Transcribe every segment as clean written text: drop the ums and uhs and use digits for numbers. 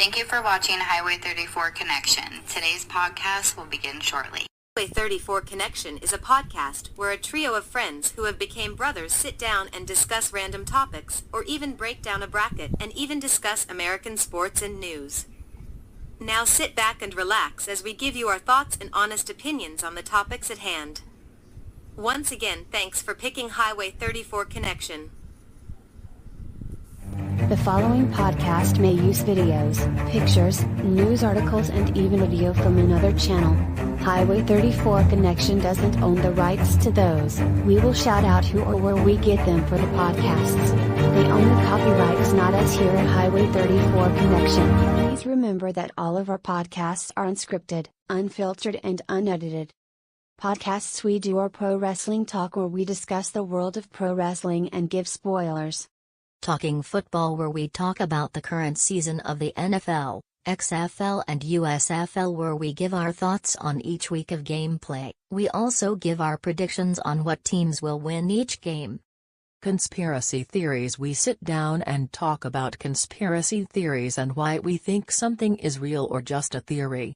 Thank you for watching Highway 34 Connection. Today's podcast will begin shortly. Highway 34 Connection is a podcast where a trio of friends who have become brothers sit down and discuss random topics, or even break down a bracket and even discuss American sports and news. Now sit back and relax as we give you our thoughts and honest opinions on the topics at hand. Once again, thanks for picking Highway 34 Connection. The following podcast may use videos, pictures, news articles, and even audio from another channel. Highway 34 Connection doesn't own the rights to those. We will shout out who or where we get them for the podcasts. They own the copyrights, not us here at Highway 34 Connection. Please remember that all of our podcasts are unscripted, unfiltered, and unedited. Podcasts we do are pro wrestling talk, where we discuss the world of pro wrestling and give spoilers. Talking football, where we talk about the current season of the NFL, XFL and USFL, where we give our thoughts on each week of gameplay. We also give our predictions on what teams will win each game. Conspiracy theories, we sit down and talk about conspiracy theories and why we think something is real or just a theory.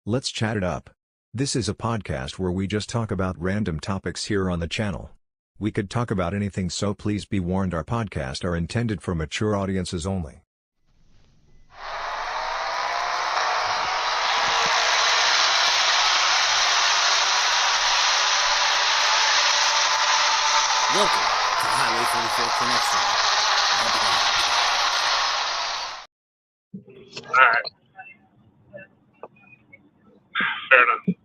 Let's chat it up. This is a podcast where we just talk about random topics here on the channel. We could talk about anything, so please be warned, our podcasts are intended for mature audiences only. Welcome to Highway 34 Connection. Alright. Fair enough.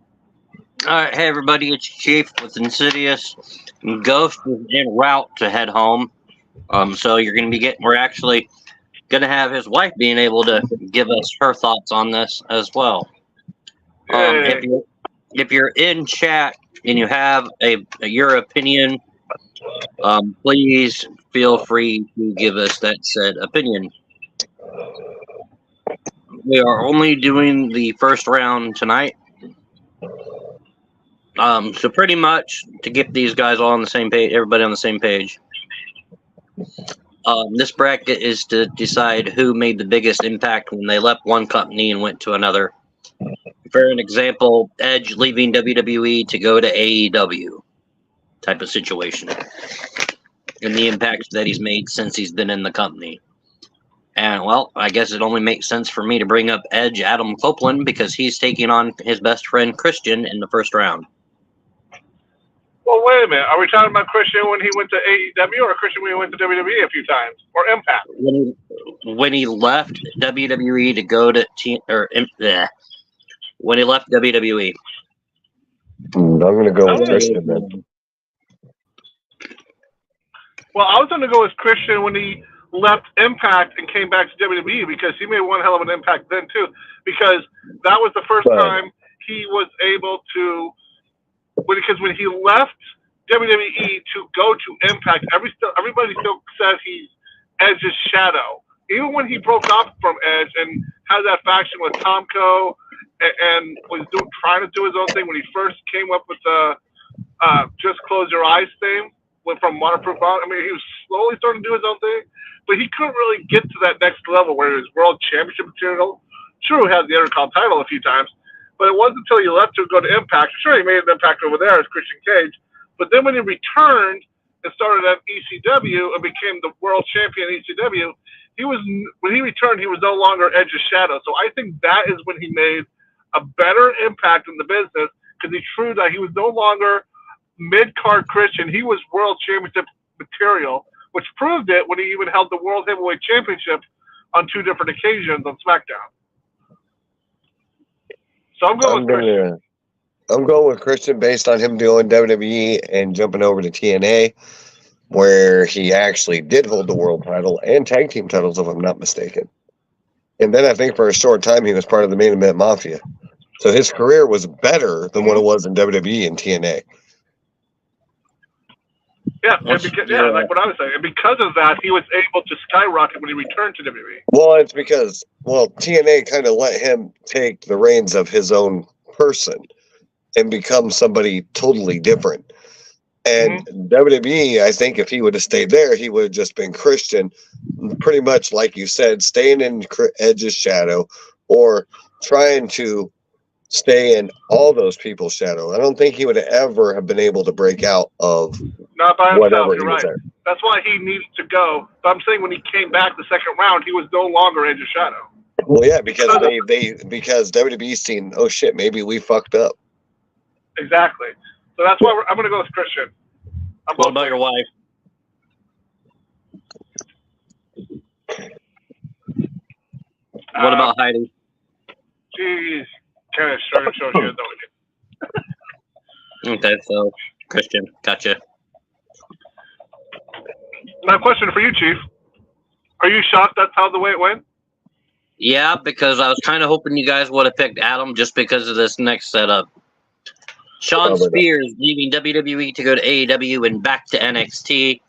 Alright, hey everybody, it's Chief with Insidious. Ghost is en route to head home. So we're actually gonna have his wife being able to give us her thoughts on this as well. If you're in chat and you have your opinion, please feel free to give us that said opinion. We are only doing the first round tonight. So pretty much to get these guys all on the same page, everybody on the same page. This bracket is to decide who made the biggest impact when they left one company and went to another. For an example, Edge leaving WWE to go to AEW type of situation, and the impact that he's made since he's been in the company. And well, I guess it only makes sense for me to bring up Edge Adam Copeland, because he's taking on his best friend Christian in the first round. Well, wait a minute. Are we talking about Christian when he went to AEW, or Christian when he went to WWE a few times, or Impact? When he left WWE to go to when he left WWE. I'm going to go with Christian then. Well, I was going to go with Christian when he left Impact and came back to WWE, because he made one hell of an impact then too, because that was the first time he was able to. Because when he left WWE to go to Impact, everybody still said he's Edge's shadow. Even when he broke off from Edge and had that faction with Tomko and was trying to do his own thing, when he first came up with the Just Close Your Eyes thing, went from Waterproof on. I mean, he was slowly starting to do his own thing, but he couldn't really get to that next level where he was World Championship material. Sure, he had the Intercontinental title a few times, but it wasn't until he left to go to Impact. Sure, he made an impact over there as Christian Cage, but then when he returned and started at ECW and became the world champion at ECW, when he returned, he was no longer Edge's shadow. So I think that is when he made a better impact in the business, because he proved that he was no longer mid-card Christian. He was world championship material, which proved it when he even held the World Heavyweight Championship on 2 different occasions on SmackDown. So I'm going with Christian based on him doing WWE and jumping over to TNA, where he actually did hold the world title and tag team titles, if I'm not mistaken. And then I think for a short time he was part of the Main Event Mafia. So his career was better than what it was in WWE and TNA. Yeah, like what I was saying. And because of that, he was able to skyrocket when he returned to WWE. Well, it's because, TNA kind of let him take the reins of his own person and become somebody totally different. And WWE, I think if he would have stayed there, he would have just been Christian, pretty much like you said, staying in Edge's shadow or trying to stay in all those people's shadow. I don't think he would ever have been able to break out of not by himself. whatever You're he was right. there. That's why he needs to go. But I'm saying when he came back the second round, he was no longer Edge's shadow. Well, yeah, because because WWE's seen, oh shit, maybe we fucked up. Exactly. So that's why I'm going to go with Christian. What about your wife? What about Heidi? Jeez. Kind of short shows you don't. Okay, so Christian, gotcha. My question for you, Chief. Are you shocked that's how the way it went? Yeah, because I was kind of hoping you guys would have picked Adam just because of this next setup. Sean Spears leaving WWE to go to AEW and back to NXT,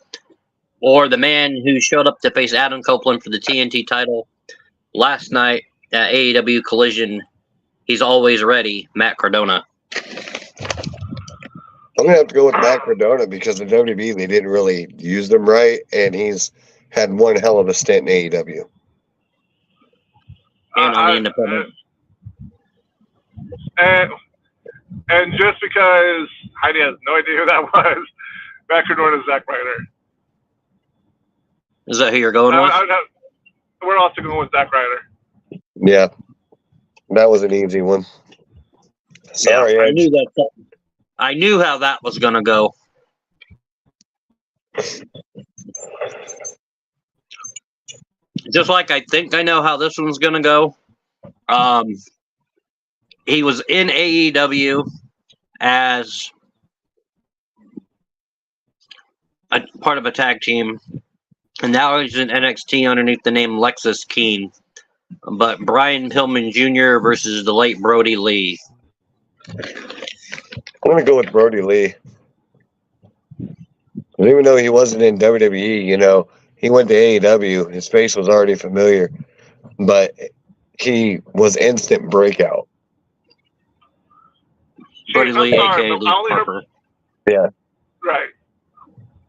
or the man who showed up to face Adam Copeland for the TNT title last night at AEW Collision. He's always ready, Matt Cardona. I'm gonna have to go with Matt Cardona because in WWE they didn't really use them right, and he's had one hell of a stint in AEW. And on the independent. And just because Heidi has no idea who that was, Matt Cardona is Zack Ryder. Is that who you're going with? We're also going with Zack Ryder. Yeah, that was an easy one. Sorry, yeah, I knew how that was going to go. Just like I think I know how this one's going to go. He was in AEW as a part of a tag team, and now he's in NXT underneath the name Lexus Keen. But Brian Pillman Jr. versus the late Brody Lee. I'm going to go with Brody Lee. Even though he wasn't in WWE, you know, he went to AEW. His face was already familiar, but he was instant breakout. Brody Lee, a.k.a. Luke Harper. Yeah. Right.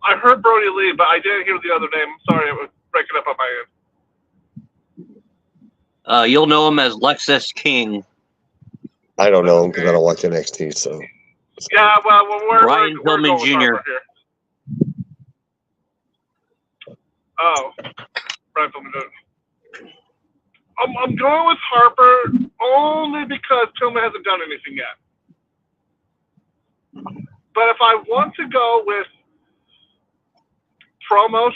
I heard Brody Lee, but I didn't hear the other name. I'm sorry, it was breaking up on my end. You'll know him as Lexus King. I don't know him because I don't watch NXT, so. Yeah, well, Brian Pillman Jr. Oh, Brian Pillman Jr. I'm going with Harper only because Pillman hasn't done anything yet. But if I want to go with promos,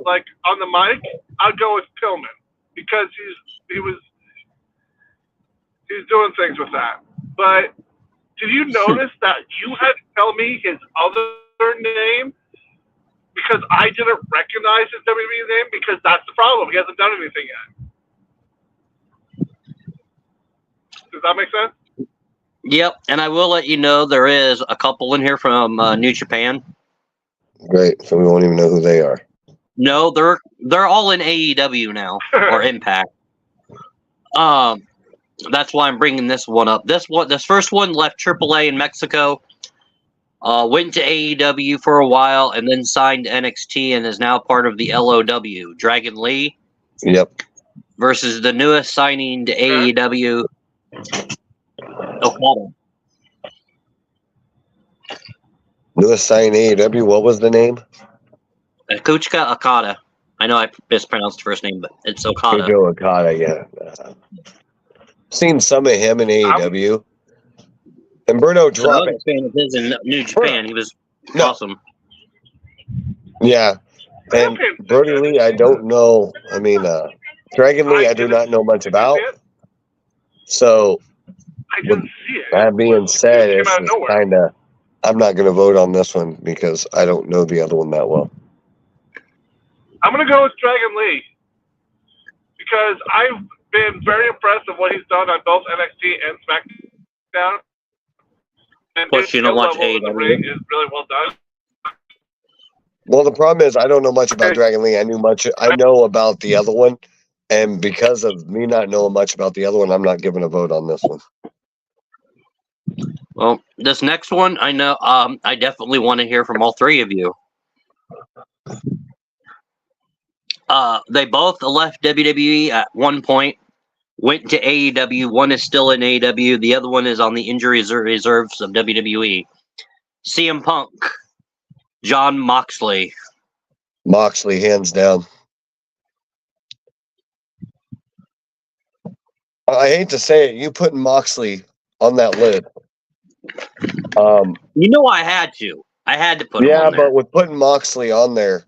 like on the mic, I'd go with Pillman because he's doing things with that. But did you notice that you had to tell me his other name because I didn't recognize his WWE name? Because that's the problem. He hasn't done anything yet. Does that make sense? Yep, and I will let you know there is a couple in here from New Japan. Great, so we won't even know who they are. No, they're all in AEW now or Impact. That's why I'm bringing this one up. This first one left AAA in Mexico, went to AEW for a while, and then signed NXT and is now part of the LOW. Dragon Lee. Yep. Versus the newest signing to AEW, Okada. Newest signing AEW. What was the name? Kuchika Okada. I know I mispronounced the first name, but it's Okada. Kuchika Okada, yeah. Seen some of him in AEW. And Bruno dropped. I was a fan of his in New Japan. He was awesome. Yeah. And Brody Lee, I don't know. I mean, Dragon Lee, I do not know much about. So, that being said, it's kind of, I'm not going to vote on this one because I don't know the other one that well. I'm going to go with Dragon Lee because I've been very impressed with what he's done on both NXT and SmackDown. And plus, you don't watch AEW. Is really well done. Well, the problem is I don't know much about Dragon Lee. I know about the other one, and because of me not knowing much about the other one, I'm not giving a vote on this one. Well, this next one, I know. I definitely want to hear from all three of you. They both left WWE at one point. Went to AEW. One is still in AEW. The other one is on the injury reserves of WWE. CM Punk, John Moxley. Moxley, hands down. I hate to say it, you putting Moxley on that list. You know I had to. I had to put him on there. Yeah, but with putting Moxley on there,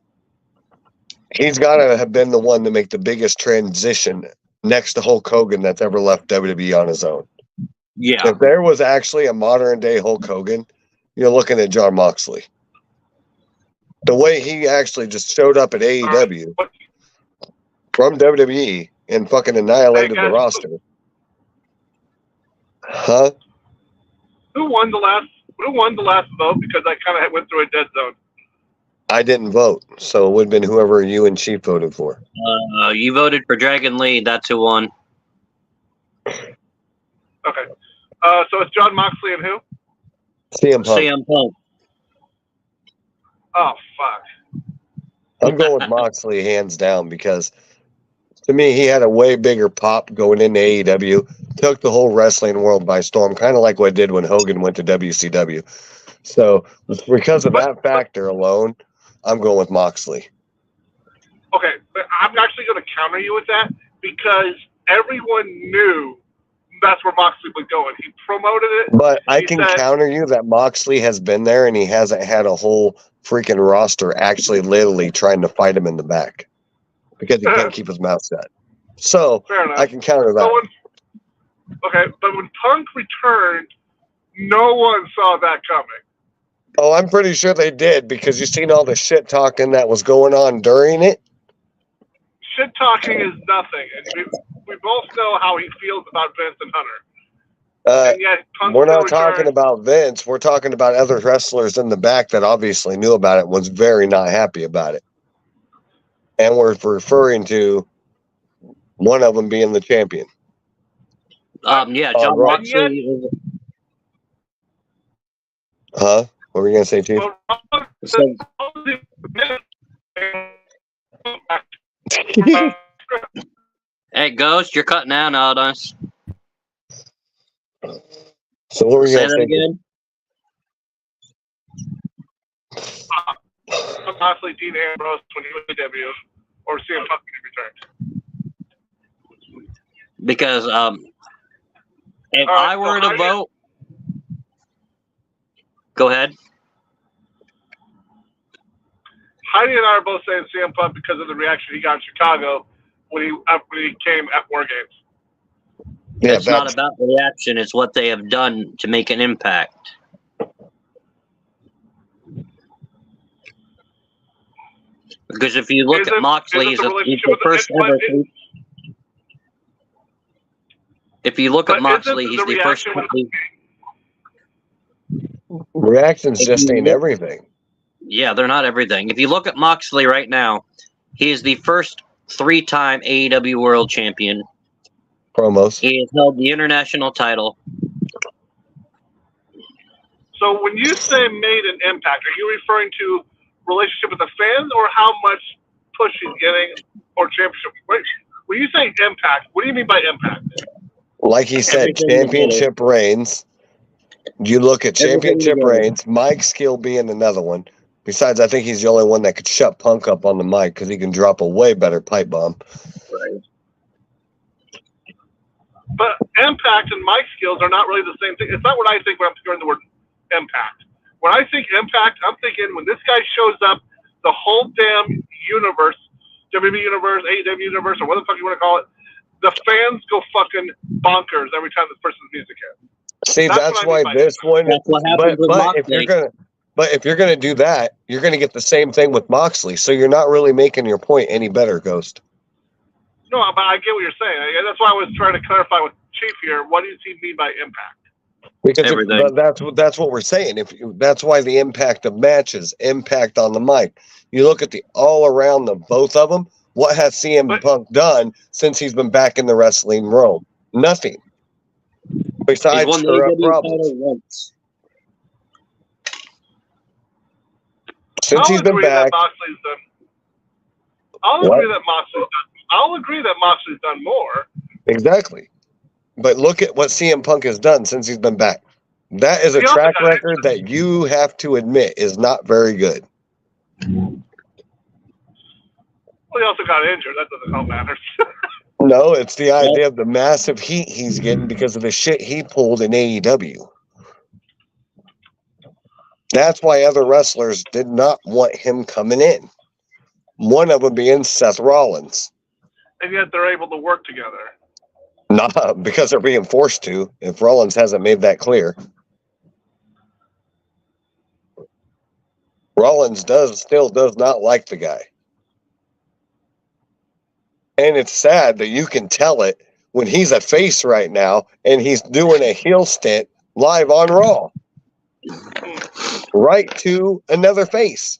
he's got to have been the one to make the biggest transition next to Hulk Hogan that's ever left WWE on his own. Yeah. If there was actually a modern day Hulk Hogan, you're looking at John Moxley. The way he actually just showed up at AEW from WWE and fucking annihilated the roster. Huh? Who won the last vote? Because I kind of went through a dead zone. I didn't vote, so it would have been whoever you and Chief voted for. You voted for Dragon Lee. That's who won. Okay. So it's John Moxley and who? CM Punk. CM Punk. Oh, fuck. I'm going with Moxley hands down because to me, he had a way bigger pop going into AEW, took the whole wrestling world by storm, kind of like what it did when Hogan went to WCW. So because of that factor alone, I'm going with Moxley. Okay, but I'm actually going to counter you with that because everyone knew that's where Moxley was going. He promoted it. But I can counter you that Moxley has been there and he hasn't had a whole freaking roster actually literally trying to fight him in the back because he can't keep his mouth shut. So I can counter that. But when Punk returned, no one saw that coming. Oh, I'm pretty sure they did because you seen all the shit talking that was going on during it. Shit talking is nothing, and we both know how he feels about Vince and Hunter. And yet Punk we're not talking about Vince. We're talking about other wrestlers in the back that obviously knew about it, was very not happy about it. And we're referring to one of them being the champion. Yeah, John Moxley. Huh? What were you going to say, Chief? Hey, Ghost, you're cutting out on us. So what were you going to say? Again? Possibly Dean Ambrose when he was in W, or CM Punk when he returned. Because if I were to vote, go ahead. Heidi and I are both saying CM Punk because of the reaction he got in Chicago when he came at War Games. Yeah, it's not about the reaction; it's what they have done to make an impact. Because if you look at Moxley, he's the first ever. If you look at Moxley, he's the first. Reactions just ain't everything. Yeah, they're not everything. If you look at Moxley right now, he is the first 3-time AEW World Champion. Promos. He has held the international title. So when you say made an impact, are you referring to relationship with the fans or how much push he's getting or championship? When you say impact, what do you mean by impact? Like he said, championship reigns. You look at championship reigns, Mike's skill being another one. Besides, I think he's the only one that could shut Punk up on the mic because he can drop a way better pipe bomb. Right. But impact and mic skills are not really the same thing. It's not what I think when I'm hearing the word impact. When I think impact, I'm thinking when this guy shows up, the whole damn universe, WWE universe, AEW universe, or what the fuck you want to call it, the fans go fucking bonkers every time this person's music hits. See, that's why this one. That's what happens with Moxley. But if you're gonna do that, you're gonna get the same thing with Moxley. So you're not really making your point any better, Ghost. No, but I get what you're saying. That's why I was trying to clarify with Chief here. What does he mean by impact? Because that's what we're saying. That's why the impact of matches, impact on the mic. You look at the all around the both of them. What has CM Punk done since he's been back in the wrestling realm? Nothing. Besides, He's won the stir up AEW problems. title once. Since he's been back. I'll agree that Moxley's done more. Exactly. But look at what CM Punk has done since he's been back. That is a track record that you have to admit is not very good. Well, he also got injured. That doesn't help matters. No, it's the idea of the massive heat he's getting because of the shit he pulled in AEW. That's why other wrestlers did not want him coming in. One of them being Seth Rollins. And yet they're able to work together. Not because they're being forced to, if Rollins hasn't made that clear. Rollins still does not like the guy. And it's sad that you can tell it when he's a face right now and he's doing a heel stint live on Raw. Right to another face.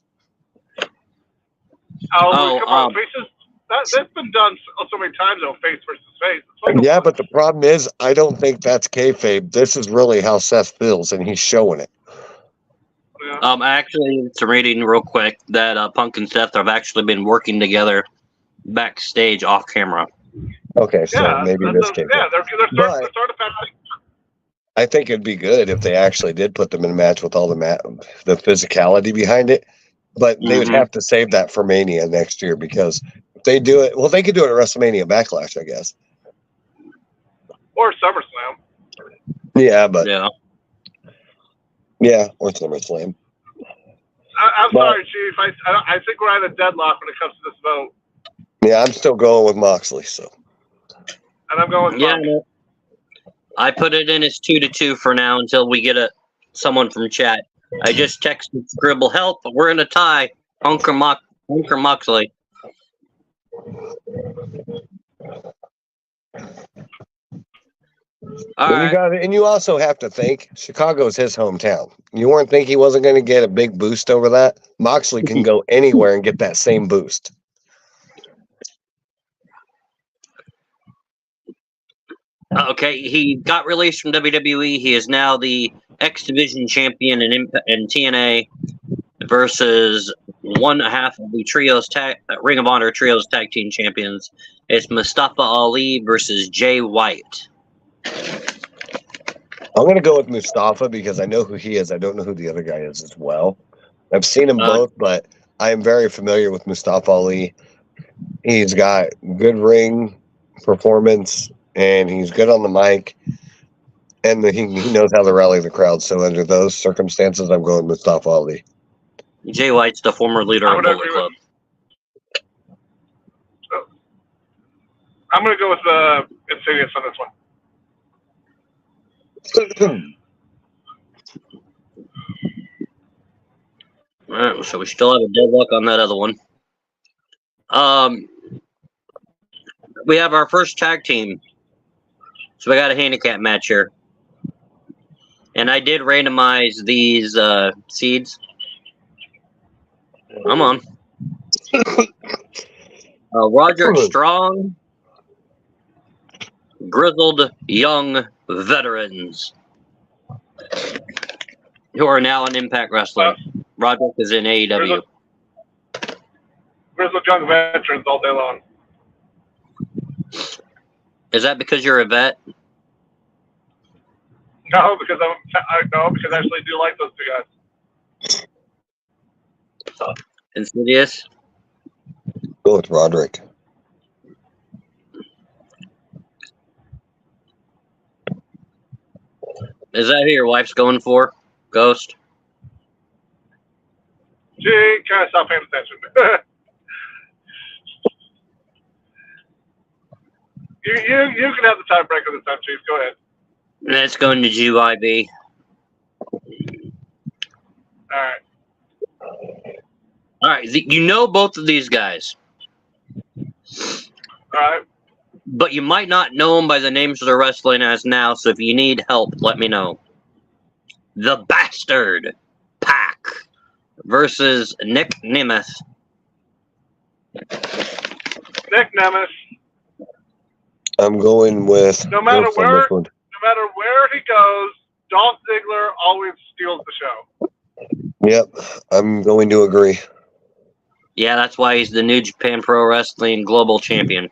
Come on, faces. That's been done so many times, though, face versus face. Yeah, but the problem is, I don't think that's kayfabe. This is really how Seth feels, and he's showing it. Yeah. Actually, some reading real quick that Punk and Seth have actually been working together backstage off camera. Okay, so maybe this came. Yeah, they're starting to pass. I think it'd be good if they actually did put them in a match with all the physicality behind it. But they would have to save that for Mania next year because if they do it, well, they could do it at WrestleMania Backlash, I guess. Or SummerSlam. Yeah, but yeah, or SummerSlam. I'm sorry, Chief. I think we're at a deadlock when it comes to this vote. Yeah, I'm still going with Moxley. So. And I'm going with Moxley. I put it in as 2-2 for now until we get someone from chat. I just texted Scribble, help, we're in a tie. Hunker Moxley. And you also have to think Chicago's his hometown. You weren't think he wasn't going to get a big boost over that? Moxley can go anywhere and get that same boost. Okay, he got released from WWE. He is now the X Division champion in TNA versus one half of the Ring of Honor Trios Tag Team Champions. It's Mustafa Ali versus Jay White. I'm going to go with Mustafa because I know who he is. I don't know who the other guy is as well. I've seen them both, but I am very familiar with Mustafa Ali. He's got good ring performance, and he's good on the mic, and he knows how to rally the crowd. So under those circumstances, I'm going with Mustafa Ali. Jay White's the former leader of Bullet Club. I'm going to go with Insidious on this one. All right, so we still have a deadlock on that other one. We have our first tag team. So we got a handicap match here. And I did randomize these seeds. Come on. Roderick Strong. Grizzled young veterans who are now in Impact Wrestling. Roderick is in AEW. Grizzled young veterans all day long. Is that because you're a vet? No, because I actually do like those two guys. Insidious? Go with Roderick. Is that who your wife's going for? Ghost? Gee, can I stop paying attention? you can have the tiebreaker this time, Chief. Go ahead. That's going to GYB. All right. You know both of these guys. All right. But you might not know them by the names they're wrestling as now, so if you need help, let me know. The Bastard Pack versus Nick Nemeth. Nick Nemeth. I'm going with... No matter matter where he goes, Dolph Ziggler always steals the show. Yep, I'm going to agree. Yeah, that's why he's the New Japan Pro Wrestling Global Champion.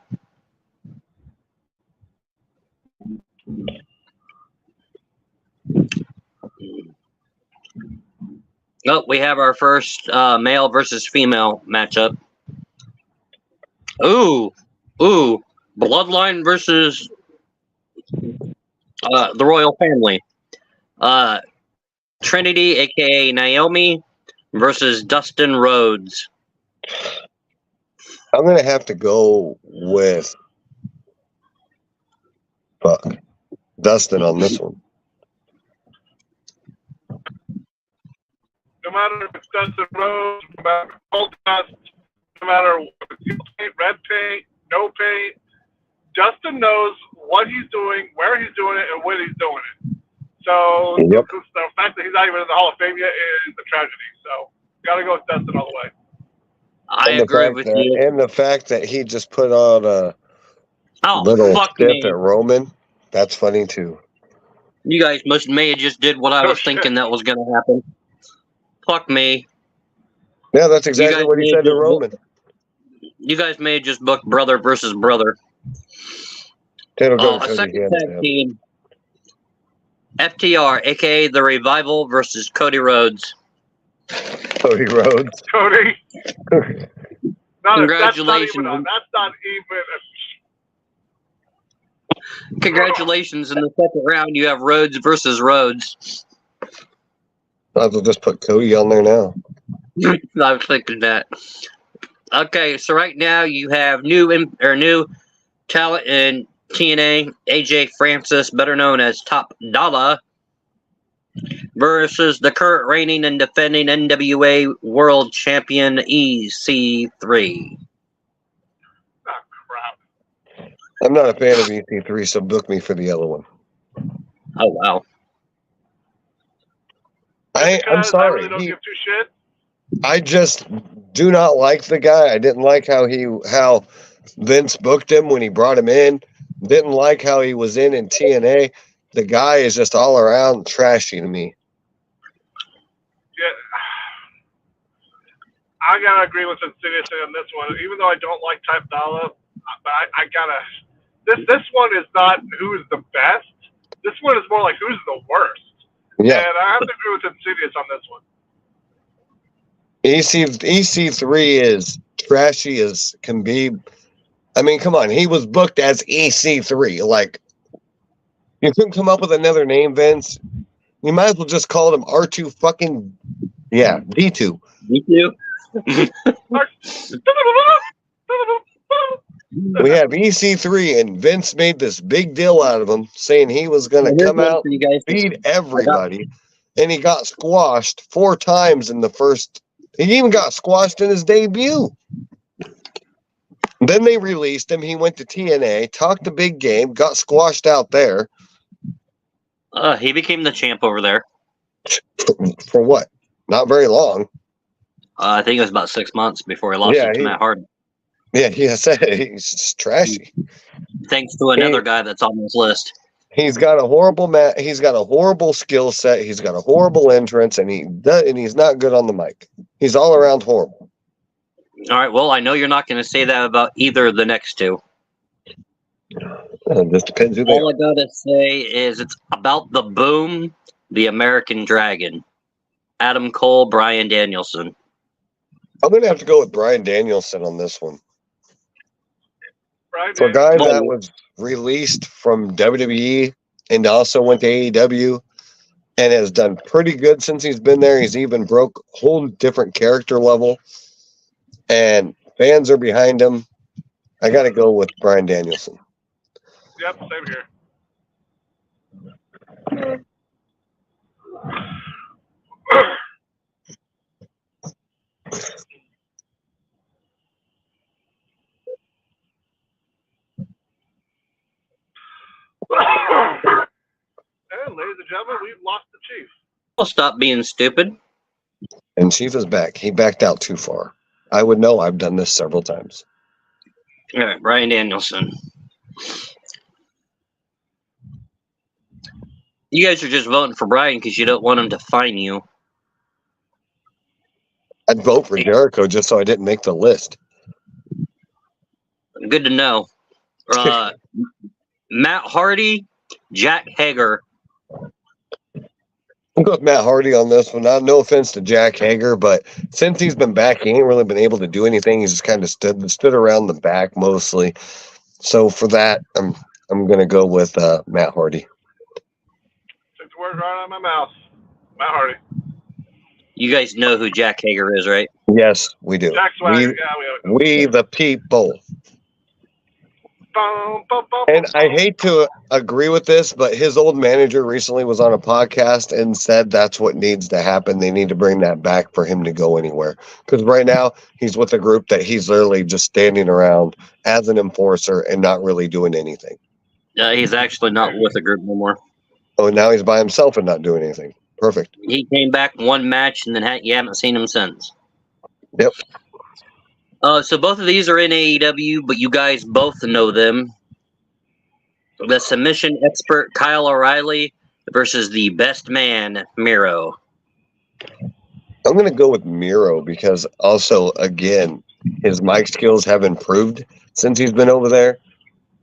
Oh, we have our first male versus female matchup. Ooh, Bloodline versus the Royal Family. Trinity, aka Naomi, versus Dustin Rhodes. I'm going to have to go with Dustin on this one. No matter if it's Dustin Rhodes, no matter if it's Gold Dust, no matter if it's paint, red paint, no paint, Dustin knows what he's doing, where he's doing it, and when he's doing it. So Yep. the fact that he's not even in the Hall of Fame yet is a tragedy. So got to go with Dustin all the way. I agree with you. And the fact that he just put on a little step at Roman, that's funny too. You guys may have just did what I was thinking that was going to happen. Fuck me. Yeah, that's exactly what he said to Roman. You guys may have just booked brother versus brother. A second tag team. FTR, a.k.a. The Revival versus Cody Rhodes. Cody Rhodes. Cody. Congratulations. That's not even Congratulations. In the second round, you have Rhodes versus Rhodes. I'll just put Cody on there now. I was thinking that. Okay, so right now you have new talent in TNA, AJ Francis, better known as Top Dollar, versus the current reigning and defending NWA World Champion EC3. Oh, crap. I'm not a fan of EC3, so book me for the other one. Oh, wow. I'm sorry. I really don't give two shits. I just do not like the guy. I didn't like how Vince booked him when he brought him in. Didn't like how he was in TNA. The guy is just all around trashy to me. Yeah, I gotta agree with Insidious on this one. Even though I don't like Type Dollar, but I gotta. This one is not who's the best. This one is more like who's the worst. Yeah, and I have to agree with Insidious on this one. EC3 is trashy as can be. I mean, come on. He was booked as EC3. Like, you couldn't come up with another name, Vince. You might as well just call him R2 fucking, D2. D2? We have EC3, and Vince made this big deal out of him, saying he was going to come out and beat everybody. And he got squashed 4 times in the first. He even got squashed in his debut. Then they released him. He went to TNA, talked a big game, got squashed out there. He became the champ over there. For what? Not very long. I think it was about 6 months before he lost it to Matt Hardy. Yeah, I said he's just trashy. Thanks to another guy that's on this list. He's got a horrible He's got a horrible skill set. He's got a horrible entrance, and he's not good on the mic. He's all around horrible. All right. Well, I know you're not going to say that about either of the next two. It just depends who they are. All I gotta say is it's about the Boom, the American Dragon, Adam Cole, Bryan Danielson. I'm gonna have to go with Bryan Danielson on this one. Brian For a guy that was released from WWE and also went to AEW and has done pretty good since he's been there. He's even broke a whole different character level, and fans are behind him. I got to go with Bryan Danielson. Yep, same here. And ladies and gentlemen, we've lost the Chief. I'll stop being stupid. And Chief is back. He backed out too far. I would know. I've done this several times. All right, Bryan Danielson. You guys are just voting for Brian because you don't want him to fine you. I'd vote for Jericho just so I didn't make the list. Good to know. Matt Hardy, Jack Hager. I'm going with Matt Hardy on this one. No offense to Jack Hager, but since he's been back, he ain't really been able to do anything. He's just kind of stood around the back mostly. So for that, I'm going to go with Matt Hardy. Took the words right out of my mouth. Matt Hardy. You guys know who Jack Hager is, right? Yes, we do. Jack Swagger. We the people. And I hate to agree with this, but his old manager recently was on a podcast and said that's what needs to happen. They need to bring that back for him to go anywhere. Because right now, he's with a group that he's literally just standing around as an enforcer and not really doing anything. He's actually not with the group no more. Oh, now he's by himself and not doing anything. Perfect. He came back one match, and then you haven't seen him since. Yep. So both of these are in AEW, but you guys both know them. The submission expert Kyle O'Reilly versus the best man Miro. I'm going to go with Miro because also, again, his mic skills have improved since he's been over there.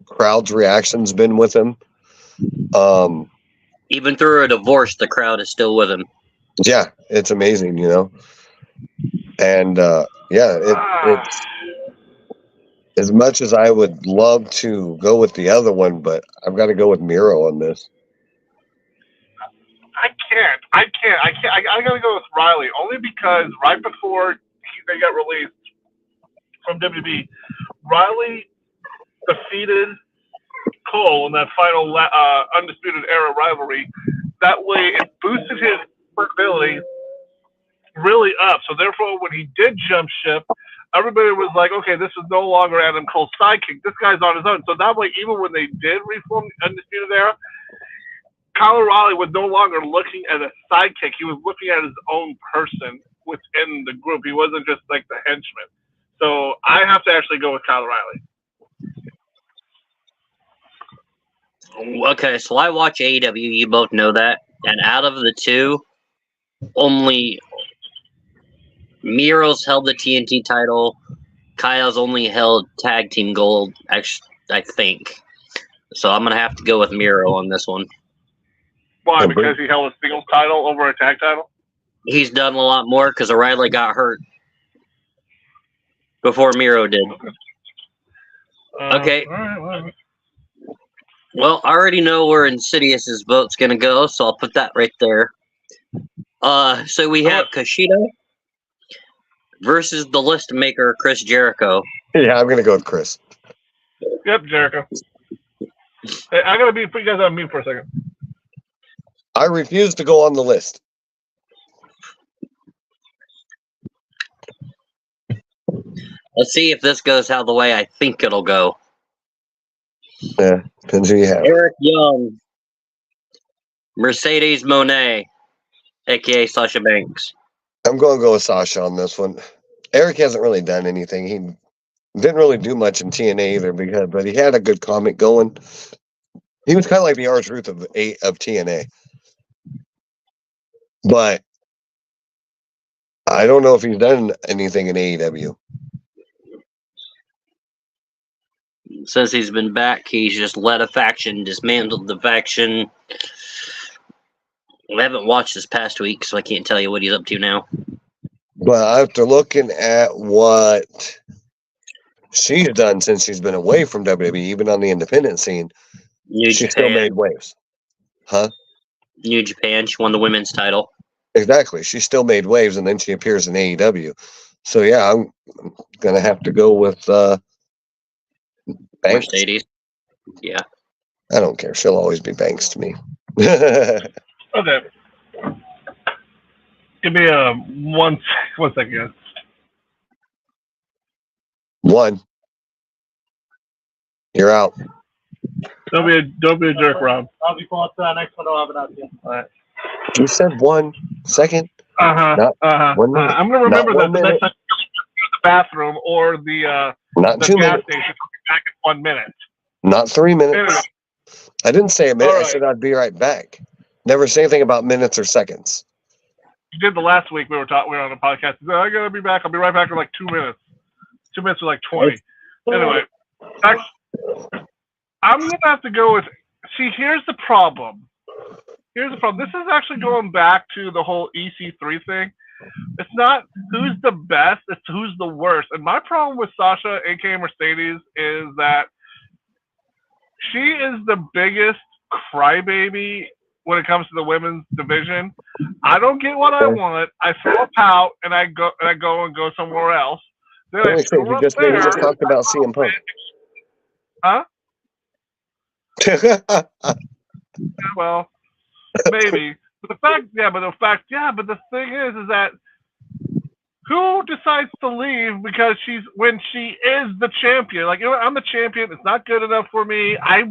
Crowd's reaction's been with him. Even through a divorce, the crowd is still with him. Yeah, it's amazing, you know. And it's as much as I would love to go with the other one, but I've got to go with Miro on this. I can't. I got to go with Riley only because right before they got released from WWE, Riley defeated Cole in that final Undisputed Era rivalry. That way, it boosted his ability really up. So therefore, when he did jump ship, everybody was like, okay, this is no longer Adam Cole's sidekick. This guy's on his own. So that way, even when they did reform the Undisputed Era, Kyle O'Reilly was no longer looking at a sidekick. He was looking at his own person within the group. He wasn't just like the henchman. So I have to actually go with Kyle O'Reilly. Okay, so I watch AEW. You both know that. And out of the two, only Miro's held the TNT title. Kyle's only held tag team gold, actually, I think. So I'm going to have to go with Miro on this one. Why? Because he held a singles title over a tag title? He's done a lot more because O'Reilly got hurt before Miro did. Okay. All right. Well, I already know where Insidious's vote's going to go, so I'll put that right there. So we have Kushida versus the list maker, Chris Jericho. Yeah, I'm going to go with Chris. Yep, Jericho. Hey, I got to put you guys on mute for a second. I refuse to go on the list. Let's see if this goes how the way I think it'll go. Yeah, depends who you have. Eric Young, Mercedes Moné, a.k.a. Sasha Banks. I'm going to go with Sasha on this one. Eric hasn't really done anything. He didn't really do much in TNA either, but he had a good comic going. He was kind of like the R-Truth of TNA. But I don't know if he's done anything in AEW. Since he's been back, he's just led a faction, dismantled the faction. I haven't watched this past week, so I can't tell you what he's up to now. But after looking at what she's done since she's been away from WWE, even on the independent scene, she still made waves. Huh? New Japan, she won the women's title. Exactly. She still made waves, and then she appears in AEW. So, yeah, I'm going to have to go with Banks. Mercedes. Yeah. I don't care. She'll always be Banks to me. Okay. Give me one second. One. You're out. Don't be a jerk, Rob. I'll be pulling up to that next one. I'll have it out to you. All right. You said 1 second. Not 1 minute. I'm gonna remember that the next time you go to the bathroom or the not 2 gas minutes. station. I'll be back in 1 minute. Not 3 minutes. Anyway. I didn't say a minute. Right. I said I'd be right back. Never say anything about minutes or seconds. You did the last week we were on the podcast. He said, I gotta be back. I'll be right back in like 2 minutes. 2 minutes or like 20. Anyway, I'm gonna have to go with. See, here's the problem. This is actually going back to the whole EC3 thing. It's not who's the best, it's who's the worst. And my problem with Sasha, aka Mercedes, is that she is the biggest crybaby when it comes to the women's division. I don't get what I want. I throw a pout and I go somewhere else. Then I screw up there. We just talked about CM Punk. Huh? Well, maybe. But the thing is that who decides to leave because when she is the champion? Like, I'm the champion. It's not good enough for me. I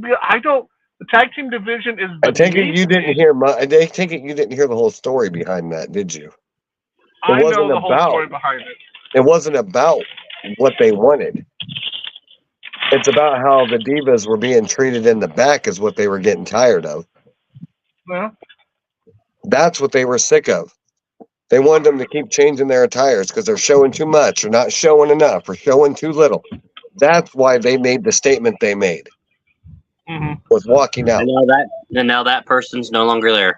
don't. The tag team division is. I take it you didn't hear the whole story behind that, did you? I know the whole story behind it. It wasn't about what they wanted. It's about how the divas were being treated in the back is what they were getting tired of. Yeah. That's what they were sick of. They wanted them to keep changing their attires because they're showing too much or not showing enough or showing too little. That's why they made the statement they made. Mm-hmm. Was walking out. And now that person's no longer there.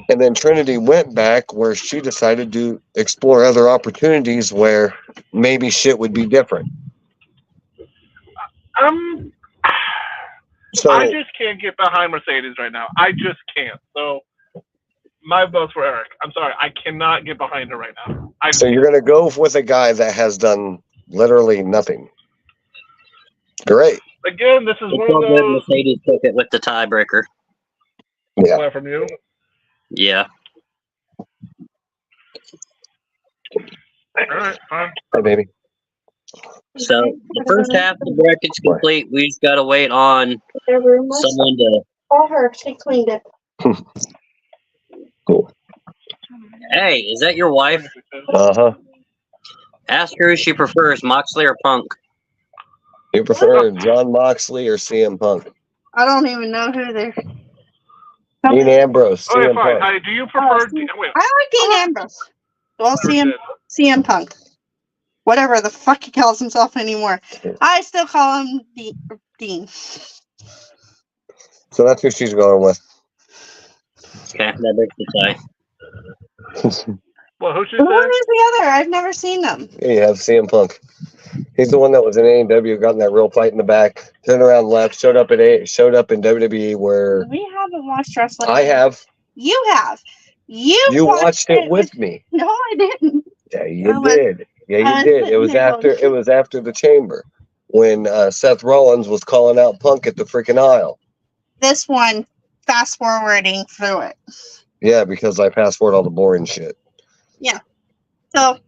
And then Trinity went back where she decided to explore other opportunities where maybe shit would be different. So I just can't get behind Mercedes right now. I just can't. So my vote's for Eric. I'm sorry. I cannot get behind her right now. So you're going to go with a guy that has done literally nothing. Great. Again, this is one of those. Mercedes took it with the tiebreaker. Yeah. From you? Yeah. All right, fine. Hi, baby. So the first half of the bracket's complete. We just gotta wait on someone to. Call her. She cleaned it. Cool. Hey, is that your wife? Uh-huh. Ask her who she prefers, Moxley or Punk. You prefer John Moxley or CM Punk? I don't even know who they're. Dean Ambrose, Okay, CM fine. Punk. Do you prefer? I like Dean Ambrose. Well, CM Punk. Whatever the fuck he calls himself anymore. I still call him Dean. So that's who she's going with. Okay, that breaks the tie. Well, who's she Who saying? is the other? I've never seen them. Yeah, you have CM Punk. He's the one that was in AEW, got in that real fight in the back, turned around left, showed up in WWE where We haven't watched wrestling. I have. You have. You watched it with me. No, I didn't. Yeah, you did. Yeah, you did. It was after the Chamber when Seth Rollins was calling out Punk at the freaking aisle. This one, fast forwarding through it. Yeah, because I fast forward all the boring shit. Yeah. So,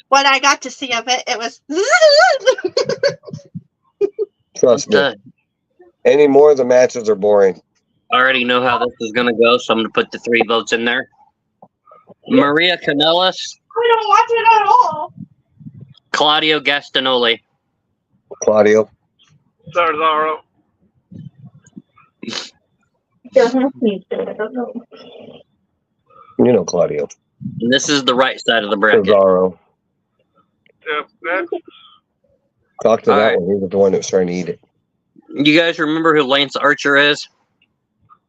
what I got to see of it, it was. Trust me. Any more of the matches are boring. I already know how this is going to go, so I'm going to put the 3 votes in there. Maria Kanellis. I don't watch it at all. Claudio Gastonoli. Claudio. Cesaro. You know Claudio. And this is the right side of the bracket. Cesaro. Yep, next. Talk to All that right. one. He was the one that was trying to eat it. You guys remember who Lance Archer is?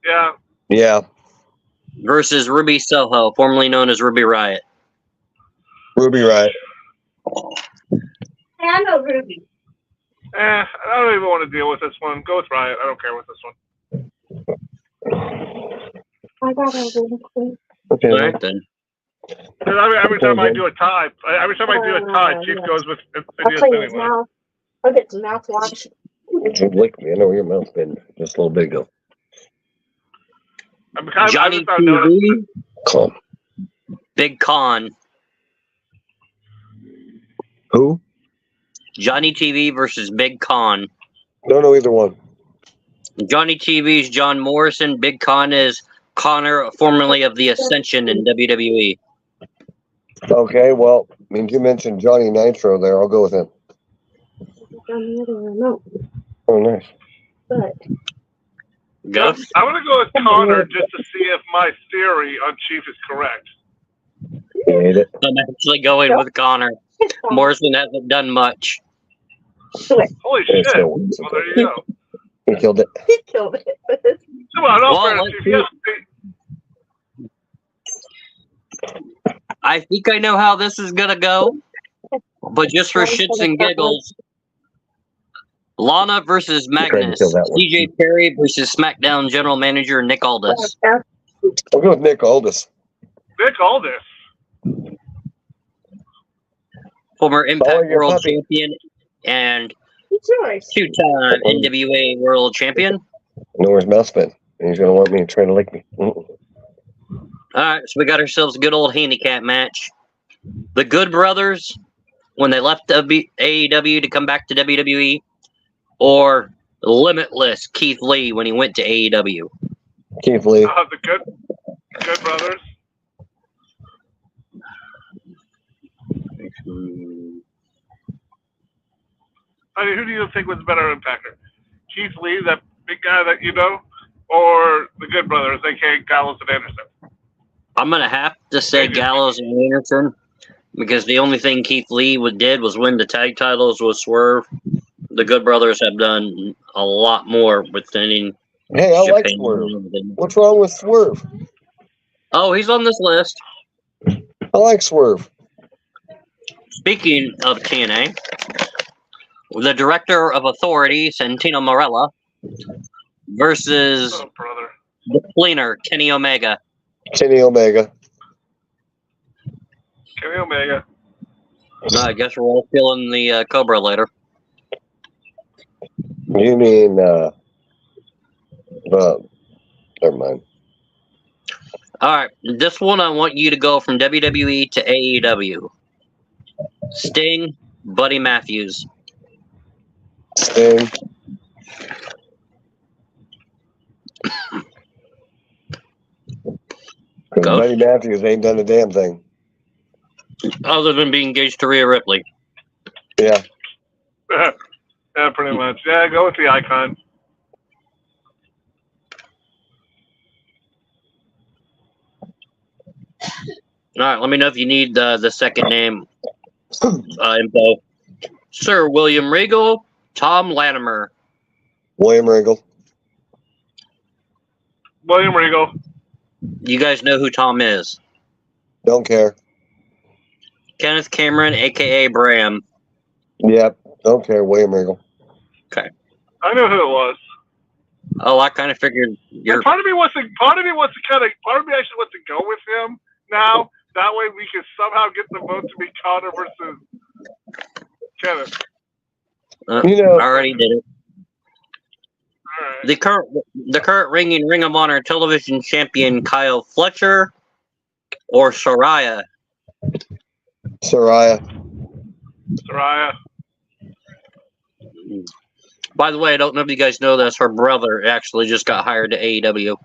Yeah. Yeah. Versus Ruby Soho, formerly known as Ruby Riott. Ruby Riott. I know Ruby. I don't even want to deal with this one. Go with Riot. I don't care with this one. I got a Ruby. Okay. All right, then. Every time I do a tie, Chief goes with Insidious anyway. Mouth. Look at his mouthwash. You licked me. I know where your mouth's been just a little bit ago. Johnny TV, Calm. Big Con. Who? Johnny TV versus Big Con. Don't know either one. Johnny TV is John Morrison. Big Con is Connor, formerly of the Ascension in WWE. Okay, well, I mean, you mentioned Johnny Nitro there. I'll go with him. On the other remote. Oh, nice. But Ghost? I'm going to go with Connor just to see if my theory on Chief is correct. I'm actually going with Connor. Morrison hasn't done much. Holy shit. Well, there you go. He killed it. He killed it. Come on, Well, fairness, let's Chief. Yes, I think I know how this is going to go. But just for shits and giggles, Lana versus Magnus. CJ Perry versus SmackDown General Manager Nick Aldis. I'll go with Nick Aldis. Nick Aldis. Former Impact World Champion and two-time NWA World Champion. No, where's Mousepin? He's going to want me to try to lick me. All right, so we got ourselves a good old handicap match. The Good Brothers, when they left AEW to come back to WWE, or Limitless Keith Lee when he went to AEW. Keith Lee. The Good Brothers. I mean, who do you think was the better impactor? Keith Lee, that big guy that you know, or the Good Brothers, aka Gallows and Anderson? I'm going to have to say Gallows and Anderson, because the only thing Keith Lee did was win the tag titles with Swerve. The Good Brothers have done a lot more within Hey, I like Swerve. What's wrong with Swerve? Oh, he's on this list. I like Swerve. Speaking of TNA, the Director of Authority, Santino Marella, versus the Cleaner, Kenny Omega. Kenny Omega. Kenny Omega. I guess we're all feeling the Cobra later. You mean, never mind. All right, this one I want you to go from WWE to AEW. Sting, Buddy Matthews. Sting. Buddy Matthews ain't done a damn thing. Other than being engaged to Rhea Ripley. Yeah. Yeah, pretty much. Yeah, go with the Icon. All right, let me know if you need the second name info. Sir William Regal, Tom Latimer. William Regal. William Regal. You guys know who Tom is? Don't care. Kenneth Cameron, a.k.a. Bram. Yep. Don't care. William Regal. Okay. I know who it was. Oh, I kind of figured you're... Part of me actually wants to go with him now. That way we can somehow get the vote to be Connor versus Kenneth. I already did it. Right. The current reigning Ring of Honor television champion Kyle Fletcher or Saraya? Saraya. By the way, I don't know if you guys know this. Her brother actually just got hired to AEW.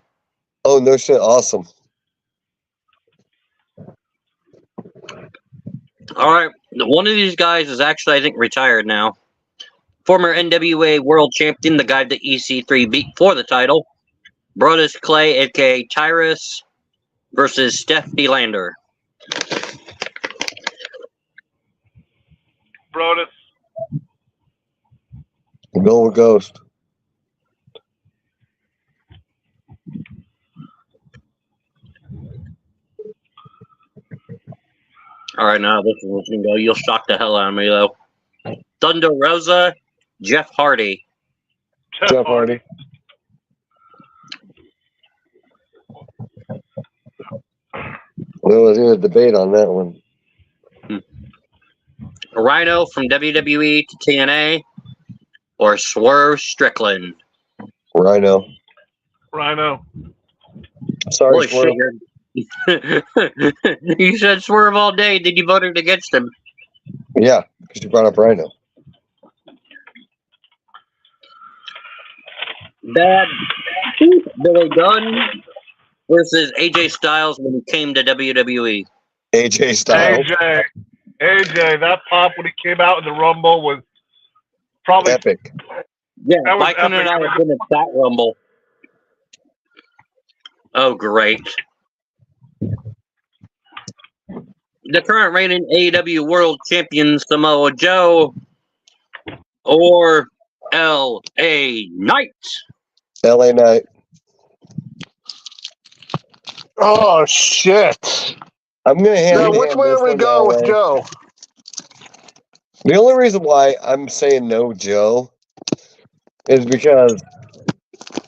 Oh, no shit. Awesome. All right. One of these guys is actually, I think, retired now. Former NWA World Champion, the guy that EC3 beat for the title. Brodus Clay, a.k.a. Tyrus, versus Steph DeLander. Brodus. Go with Ghost. All right, now this is what's going to go. You'll shock the hell out of me, though. Thunder Rosa, Jeff Hardy. Jeff Hardy. Well, there's a debate on that one. Rhino from WWE to TNA or Swerve Strickland? Rhino. Sorry, Swerve. You said Swerve all day. Did you vote against him? Yeah, because you brought up Rhino. Bad Billy Gunn versus AJ Styles when he came to WWE. AJ Styles. AJ, that pop when he came out in the Rumble was probably epic. Yeah, Mike and I have been at that Rumble. Oh, great. The current reigning AEW World Champion Samoa Joe or LA Knight? LA Knight. Oh, shit. I'm going to Now, which way are we going with Joe? The only reason why I'm saying no Joe is because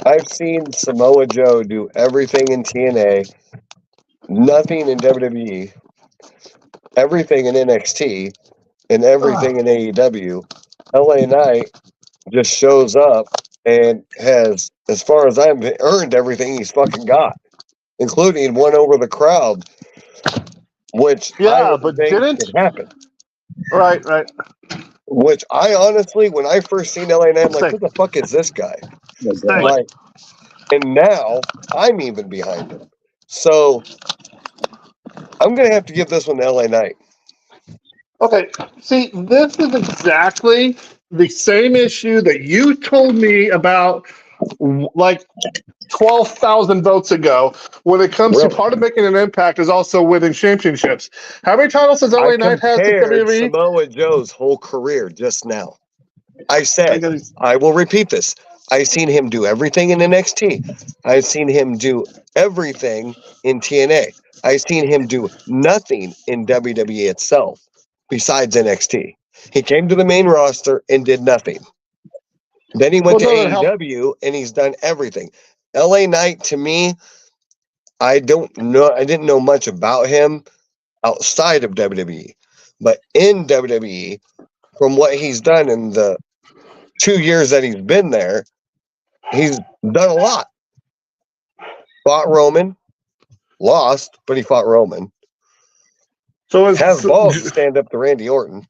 I've seen Samoa Joe do everything in TNA, nothing in WWE, everything in NXT, and everything in AEW. LA Knight just shows up and has, as far as I've earned everything he's fucking got, including won over the crowd, which I didn't think could happen. Right. Which I honestly, when I first seen LA Knight, I'm like, who the fuck is this guy? Like, and now I'm even behind him. So I'm gonna have to give this one to LA Knight. Okay, see, this is exactly the same issue that you told me about like 12,000 votes ago when it comes to part of making an impact is also winning championships. How many titles does LA Knight have with WWE? Samoa Joe's whole career just now. I said, I will repeat this. I've seen him do everything in NXT. I've seen him do everything in TNA. I've seen him do nothing in WWE itself besides NXT. He came to the main roster and did nothing. Then he went to AEW and he's done everything. LA Knight, to me, I don't know. I didn't know much about him outside of WWE, but in WWE, from what he's done in the 2 years that he's been there, he's done a lot. Fought Roman, lost, but he fought Roman. So it's has balls to stand up to Randy Orton.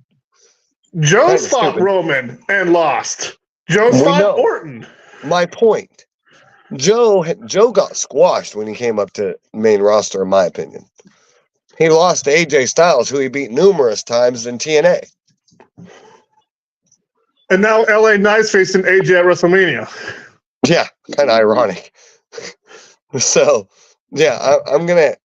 Joe's fought Roman and lost. Joe fought Orton. My point. Joe got squashed when he came up to main roster, in my opinion. He lost to AJ Styles, who he beat numerous times in TNA. And now LA Knight's facing AJ at WrestleMania. Yeah, kind of ironic. So, yeah, I'm going to...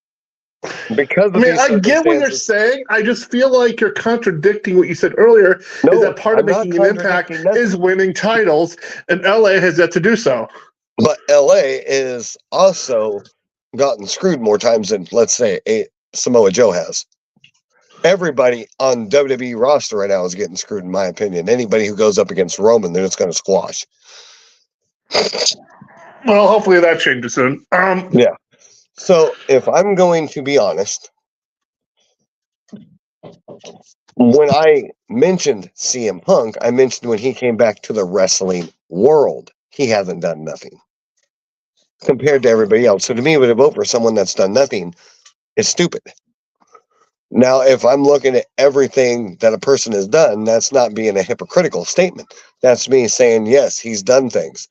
Because I mean, I get what you're saying. I just feel like you're contradicting what you said earlier. Is that part of making an impact is winning titles, and LA has yet to do so. But LA is also gotten screwed more times than, let's say, Samoa Joe has. Everybody on WWE roster right now is getting screwed, in my opinion. Anybody who goes up against Roman, they're just going to squash. Well, hopefully that changes soon. Yeah. So, if I'm going to be honest, when I mentioned CM Punk, I mentioned when he came back to the wrestling world, he hasn't done nothing compared to everybody else. So, to me, to vote for someone that's done nothing is stupid. Now, if I'm looking at everything that a person has done, that's not being a hypocritical statement. That's me saying, yes, he's done things.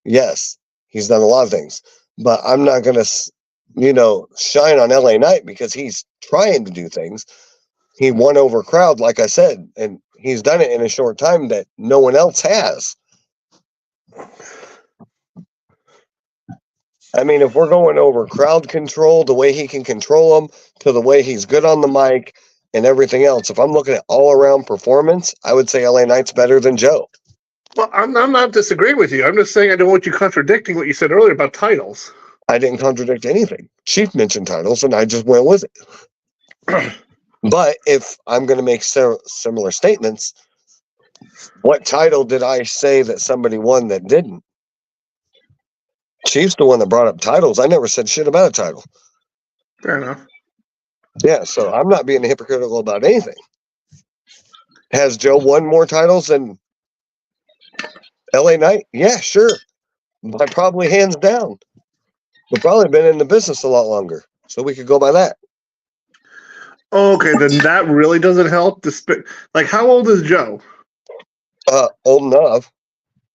Yes, he's done a lot of things. But I'm not going to, shine on LA Knight because he's trying to do things. He won over a crowd, like I said, and he's done it in a short time that no one else has. I mean, if we're going over crowd control, the way he can control them, to the way he's good on the mic and everything else, if I'm looking at all-around performance, I would say LA Knight's better than Joe. Well, I'm not disagreeing with you. I'm just saying I don't want you contradicting what you said earlier about titles. I didn't contradict anything. Chief mentioned titles, and I just went with it. But if I'm going to make similar statements, what title did I say that somebody won that didn't? Chief's the one that brought up titles. I never said shit about a title. Fair enough. Yeah, so I'm not being hypocritical about anything. Has Joe won more titles than LA Knight? Yeah, sure. But probably hands down. We've probably been in the business a lot longer, so we could go by that. Okay, then that really doesn't help. Like, how old is Joe? Old enough.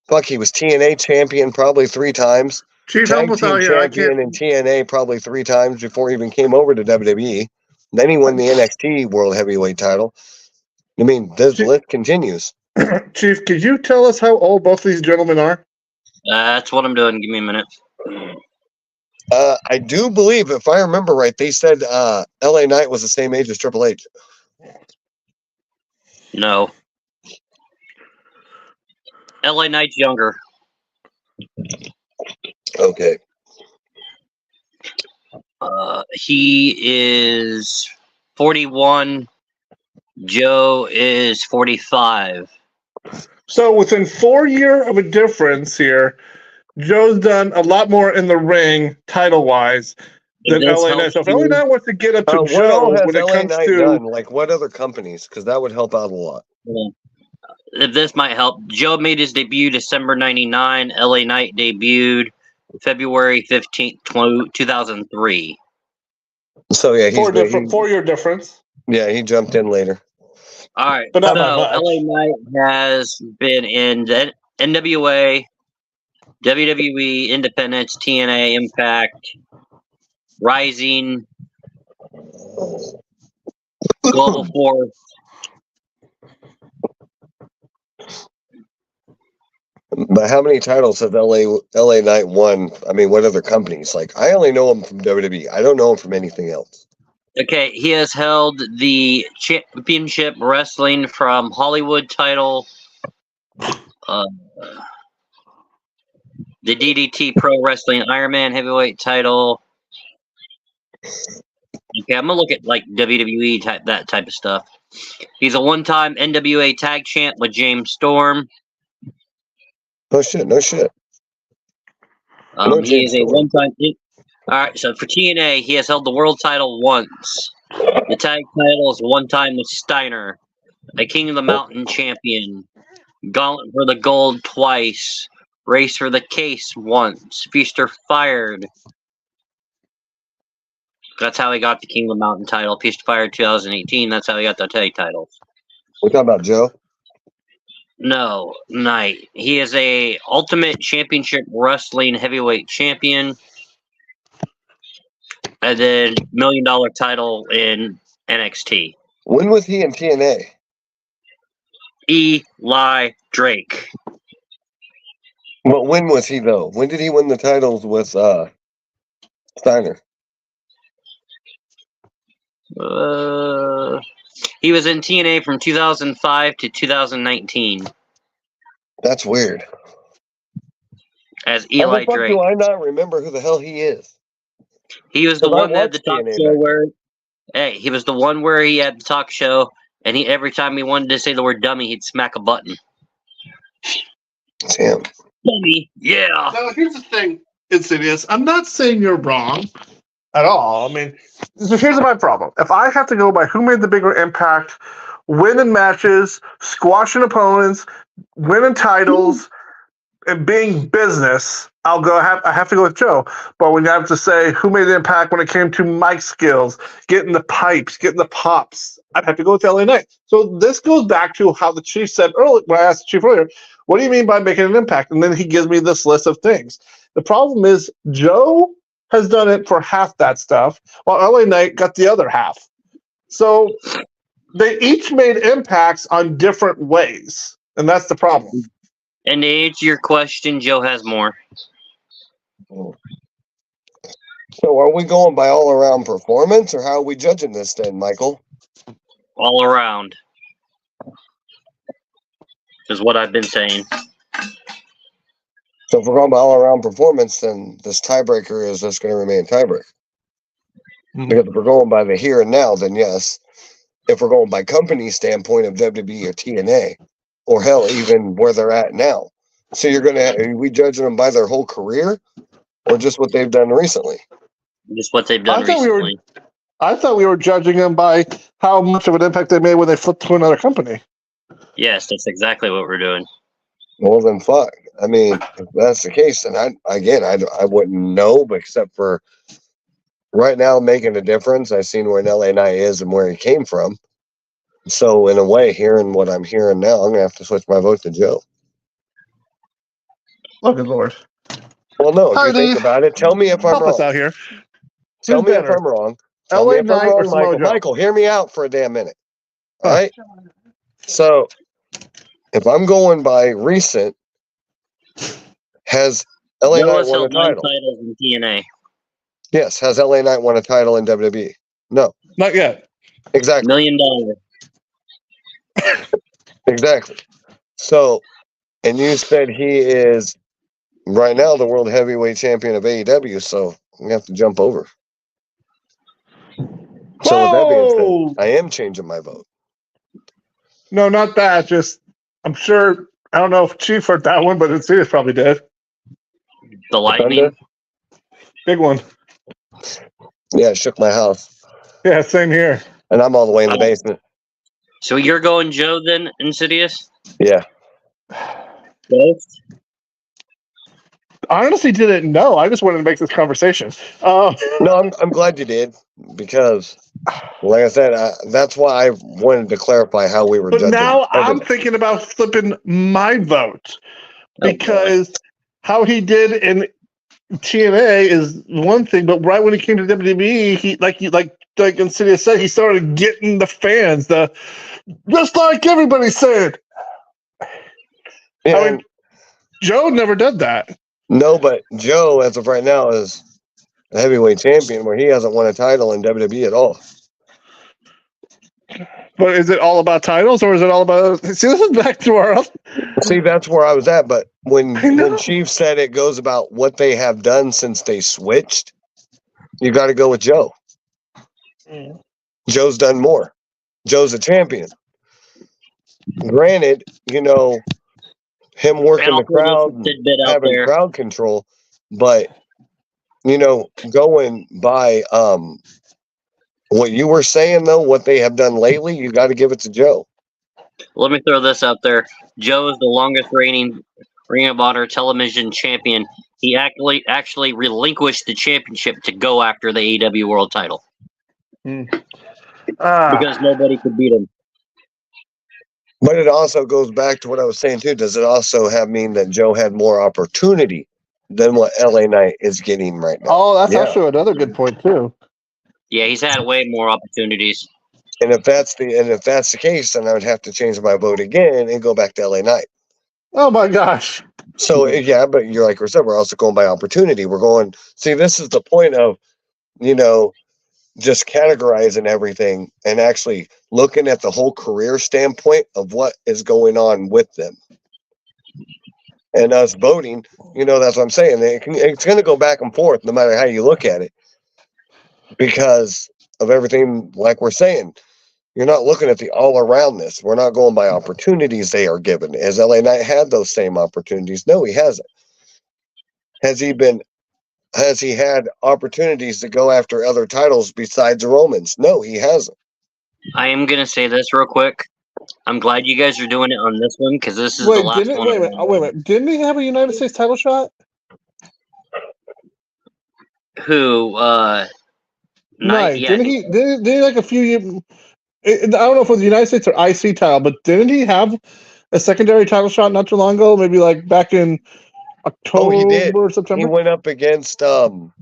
Fuck, he was TNA champion probably 3 times. Chief, Tag team champion in TNA probably 3 times before he even came over to WWE. Then he won the NXT World Heavyweight title. I mean, this list continues. Chief, could you tell us how old both these gentlemen are? That's what I'm doing. Give me a minute. I do believe, if I remember right, they said LA Knight was the same age as Triple H. No. LA Knight's younger. Okay. He is 41. Joe is 45. So within 4 years of a difference here, Joe's done a lot more in the ring, title-wise, than LA Knight. So if LA Knight wants to get up to What all Joe has when it LA comes Knight to... done? Like, what other companies? Because that would help out a lot. If this might help, Joe made his debut December 99. LA Knight debuted February 15th, 2003. So, yeah, he's 4 year difference. Yeah, he jumped in later. All right. But not by so much. LA Knight has been in the NWA, WWE, Independence, TNA, Impact, Rising, Global Force. But how many titles have LA Knight won? I mean, what other companies? Like, I only know him from WWE. I don't know him from anything else. Okay, he has held the championship wrestling from Hollywood title, the DDT Pro Wrestling Iron Man heavyweight title. Okay, I'm gonna look at like WWE that type of stuff. He's a one-time NWA tag champ with James Storm. No shit. He is a one-time. All right, so for TNA, he has held the world title once. The tag title is one time with Steiner, a King of the Mountain champion. Gauntlet for the gold twice. Race for the case once. Feaster fired. That's how he got the King of the Mountain title. Feaster fired 2018. That's how he got the tag titles. We're talking about Joe? No, Knight. He is a Ultimate Championship Wrestling heavyweight champion. And then $1 million title in NXT. When was he in TNA? Eli Drake. But when was he, though? When did he win the titles with Steiner? He was in TNA from 2005 to 2019. That's weird. As Eli Drake. Do I not remember who the hell he is? He was the one that had the talk show where... Hey, he was the one where he had the talk show, and every time he wanted to say the word dummy, he'd smack a button. Damn. Dummy, yeah. Now, here's the thing, Insidious. I'm not saying you're wrong at all. I mean, here's my problem. If I have to go by who made the bigger impact, winning matches, squashing opponents, winning titles, and being business, I have to go with Joe. But when you have to say who made the impact when it came to mic skills, getting the pipes, getting the pops, I'd have to go with LA Knight. So this goes back to how the Chief said earlier, when I asked the Chief earlier, what do you mean by making an impact? And then he gives me this list of things. The problem is Joe has done it for half that stuff, while LA Knight got the other half. So they each made impacts on different ways, and that's the problem. And to answer your question, Joe has more. So are we going by all-around performance, or how are we judging this then, Michael? All around. Is what I've been saying. So if we're going by all-around performance, then this tiebreaker is just going to remain tiebreaker. Mm-hmm. Because if we're going by the here and now, then yes. If we're going by company standpoint of WWE or TNA, or hell, even where they're at now. So are we judging them by their whole career, or just what they've done recently? Just what they've done recently. I thought we were judging them by how much of an impact they made when they flipped to another company. Yes, that's exactly what we're doing. Well, then fuck. I mean, if that's the case, then I wouldn't know, but except for right now making a difference. I've seen where an LA Knight is and where he came from. So in a way, hearing what I'm hearing now, I'm gonna have to switch my vote to Joe. Oh, good Lord. Well, no, if you think about it, tell me if I'm wrong. Out here. Tell me if I'm wrong. Tell me if I'm wrong, Michael. Michael, hear me out for a damn minute. All right? So, if I'm going by recent, has LA Knight won a title? Titles in TNA. Yes. Has LA Knight won a title in WWE? No. Not yet. Exactly. $1 million. Exactly. So, and you said he is right now the world heavyweight champion of AEW, so we have to jump over. So with that being said, I am changing my vote. No, not that. Just, I'm sure, I don't know if Chief heard that one, but Insidious probably did. The lightning. Thunder? Big one. Yeah, it shook my house. Yeah, same here. And I'm all the way in the basement. So you're going Joe then, Insidious? Yeah. Ghost? I honestly didn't know. I just wanted to make this conversation. No, I'm glad you did, because, like I said, that's why I wanted to clarify how we were But judging. now I'm thinking about flipping my vote, because how he did in TNA is one thing, but right when he came to WWE, he like Insidious said, he started getting the fans, just like everybody said. Yeah, I mean, Joe never did that. No, but Joe, as of right now, is a heavyweight champion, where he hasn't won a title in WWE at all. But is it all about titles, or is it all about? See, this is back to our. See, that's where I was at. But when Chief said it goes about what they have done since they switched, you got to go with Joe. Joe's done more. Joe's a champion. Granted, him working the crowd, having crowd control, but going by what you were saying though, what they have done lately, you got to give it to Joe. Let me throw this out there. Joe is the longest reigning Ring of Honor television champion. He actually relinquished the championship to go after the AEW World Title because nobody could beat him. But it also goes back to what I was saying too. Does it also mean that Joe had more opportunity than what LA Knight is getting right now? Oh, that's actually another good point too. Yeah, he's had way more opportunities. And if that's the case, then I would have to change my vote again and go back to LA Knight. Oh my gosh. So yeah, but you're like we said, we're also going by opportunity. We're going. See, this is the point of, just categorizing everything and actually looking at the whole career standpoint of what is going on with them. And us voting, that's what I'm saying. It's going to go back and forth no matter how you look at it, because of everything, like we're saying. You're not looking at the all around this. We're not going by opportunities they are given. Has LA Knight had those same opportunities? No, he hasn't. Has he had opportunities to go after other titles besides Romans? No, he hasn't. I am going to say this real quick. I'm glad you guys are doing it on this one, because this is the last one. Wait a minute. Didn't he have a United States title shot? Who? Knight. Yeah. Didn't he like a few years? I don't know if it was the United States or IC title, but didn't he have a secondary title shot not too long ago? Maybe like back in October he did. Or September? He went up against Owens?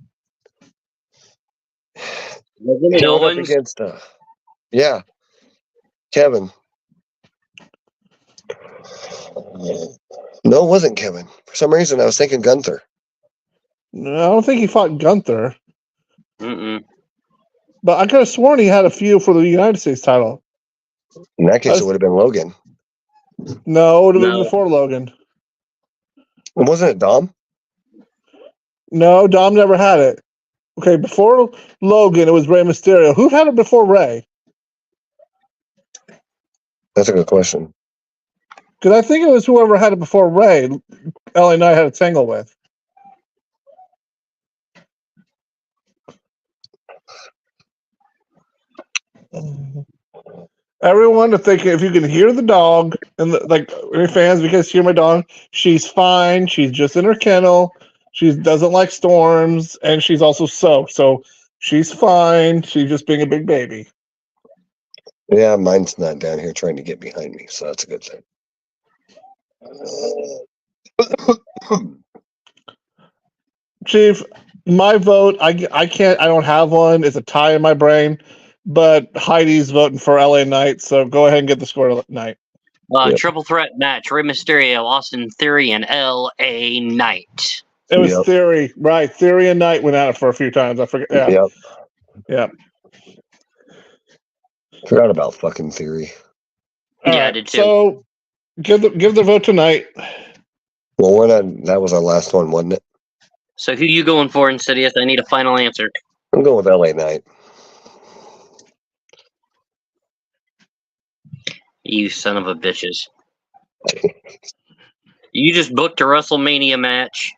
Yeah, Kevin. No, it wasn't Kevin. For some reason, I was thinking Gunther. No, I don't think he fought Gunther. Mm-mm. But I could have sworn he had a few for the United States title. In that case, it would have been Logan. No, it would have been before Logan. Wasn't it Dom? No, Dom never had it. Okay, before Logan, it was Rey Mysterio. Who had it before Rey? That's a good question. Because I think it was whoever had it before Rey, LA Knight had a tangle with. Everyone to think, if you can hear the dog, and any fans, you guys hear my dog, she's fine. She's just in her kennel. She doesn't like storms, and she's also so she's fine. She's just being a big baby. Yeah, mine's not down here trying to get behind me, so that's a good thing. Chief, my vote, I don't have one. It's a tie in my brain, but Heidi's voting for LA Knight, so go ahead and get the score tonight. Triple threat match: Rey Mysterio, Austin Theory, and LA Knight. It was Theory, right? Theory and Knight went at it for a few times. I forget. Yeah. Yep. Forgot about fucking Theory. I did too. So give the vote tonight. Well, we're not. That was our last one, wasn't it? So who you going for, Insidious? I need a final answer. I'm going with LA Knight. You son of a bitches. You just booked a WrestleMania match.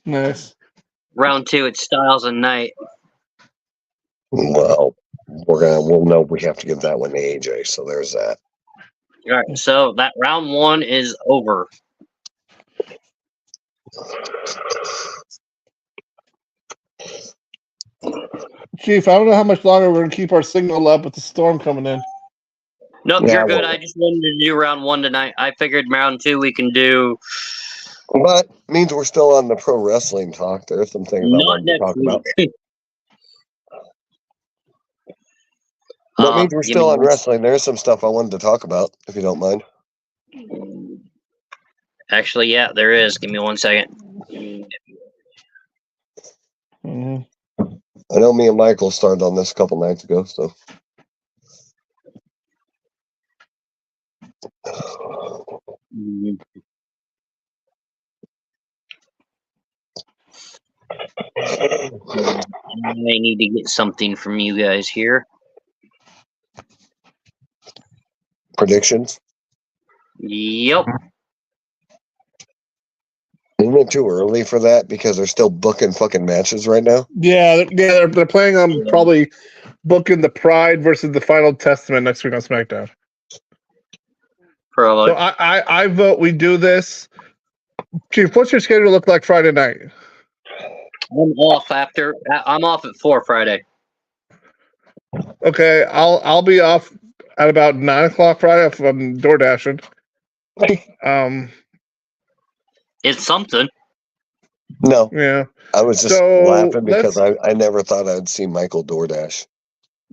Nice. Round 2, it's Styles and Knight. Well, we'll know we have to give that one to AJ. So there's that. All right, so that round 1 is over. Chief, I don't know how much longer we're gonna keep our signal up with the storm coming in. Nope, you're good. I just wanted to do round 1 tonight. I figured round 2 we can do. But means we're still on the pro wrestling talk. There are some things I wanted to talk about. That means we're still on wrestling. There's some stuff I wanted to talk about, if you don't mind. Actually, yeah, there is. Give me 1 second. I know me and Michael started on this a couple nights ago, so. I need to get something from you guys here. Predictions? Yep. Isn't it too early for that because they're still booking fucking matches right now? Yeah, they're planning on probably booking the Pride versus the Final Testament next week on SmackDown. Probably. So I vote we do this. Chief, what's your schedule look like Friday night? I'm off at 4 Friday. Okay, I'll be off at about 9:00 Friday from door dashing. It's something. No. Yeah. I was just laughing because I never thought I'd see Michael DoorDash.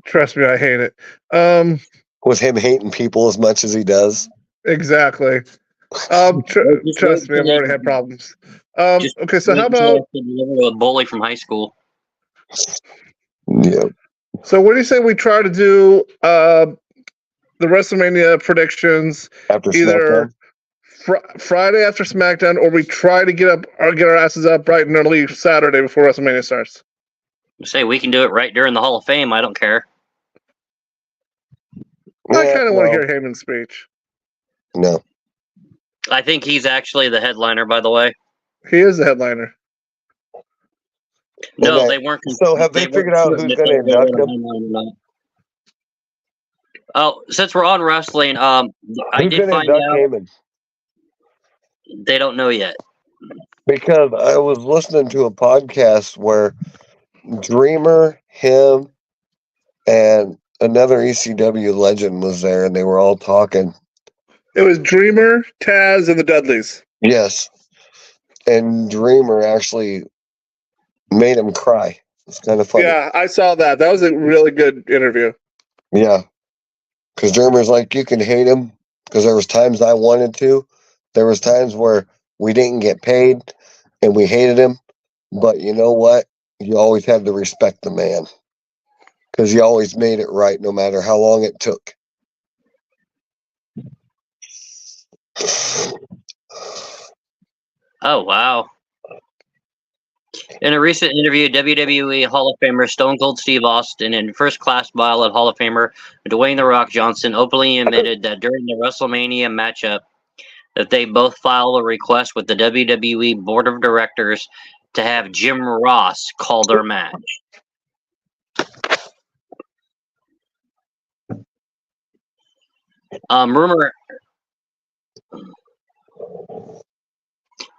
Trust me, I hate it. With him hating people as much as he does. Exactly. Trust me, I've already had problems. Okay, so how about a bully from high school? Yeah. So what do you say we try to do the WrestleMania predictions after either Friday after SmackDown, or we try to get our asses up bright and early Saturday before WrestleMania starts? Say we can do it right during the Hall of Fame. I don't care. I kind of want to hear Heyman's speech. No. I think he's actually the headliner, by the way. He is the headliner. No, they weren't. So have they figured out who's going to induct him? Oh, since we're on wrestling, I did find out Heyman? They don't know yet. Because I was listening to a podcast where Dreamer, him, and another ECW legend was there, and they were all talking. It was Dreamer, Taz, and the Dudleys. Yes. And Dreamer actually made him cry. It's kind of funny. Yeah, I saw that. That was a really good interview. Yeah. Because Dreamer's like, you can hate him, because there was times I wanted to. There was times where we didn't get paid, and we hated him. But you know what? You always had to respect the man. Because you always made it right, no matter how long it took. Oh, wow. In a recent interview, WWE Hall of Famer Stone Cold Steve Austin and First Class Pilot Hall of Famer Dwayne The Rock Johnson openly admitted that during the WrestleMania matchup that they both filed a request with the WWE Board of Directors to have Jim Ross call their match. Rumor.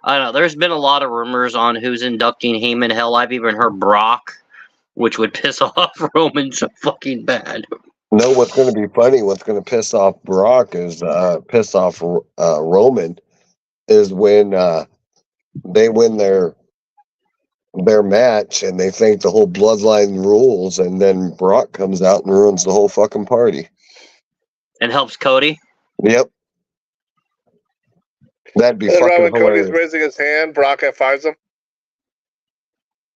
I don't know. There's been a lot of rumors on who's inducting Heyman. Hell, I've even heard Brock, which would piss off Roman so fucking bad. No, what's going to be funny, what's going to piss off Brock is piss off Roman is when they win their match and they think the whole bloodline rules, and then Brock comes out and ruins the whole fucking party. And helps Cody? Yep. That'd be And right fucking when Cody's hilarious. raising his hand, Brock F5s him.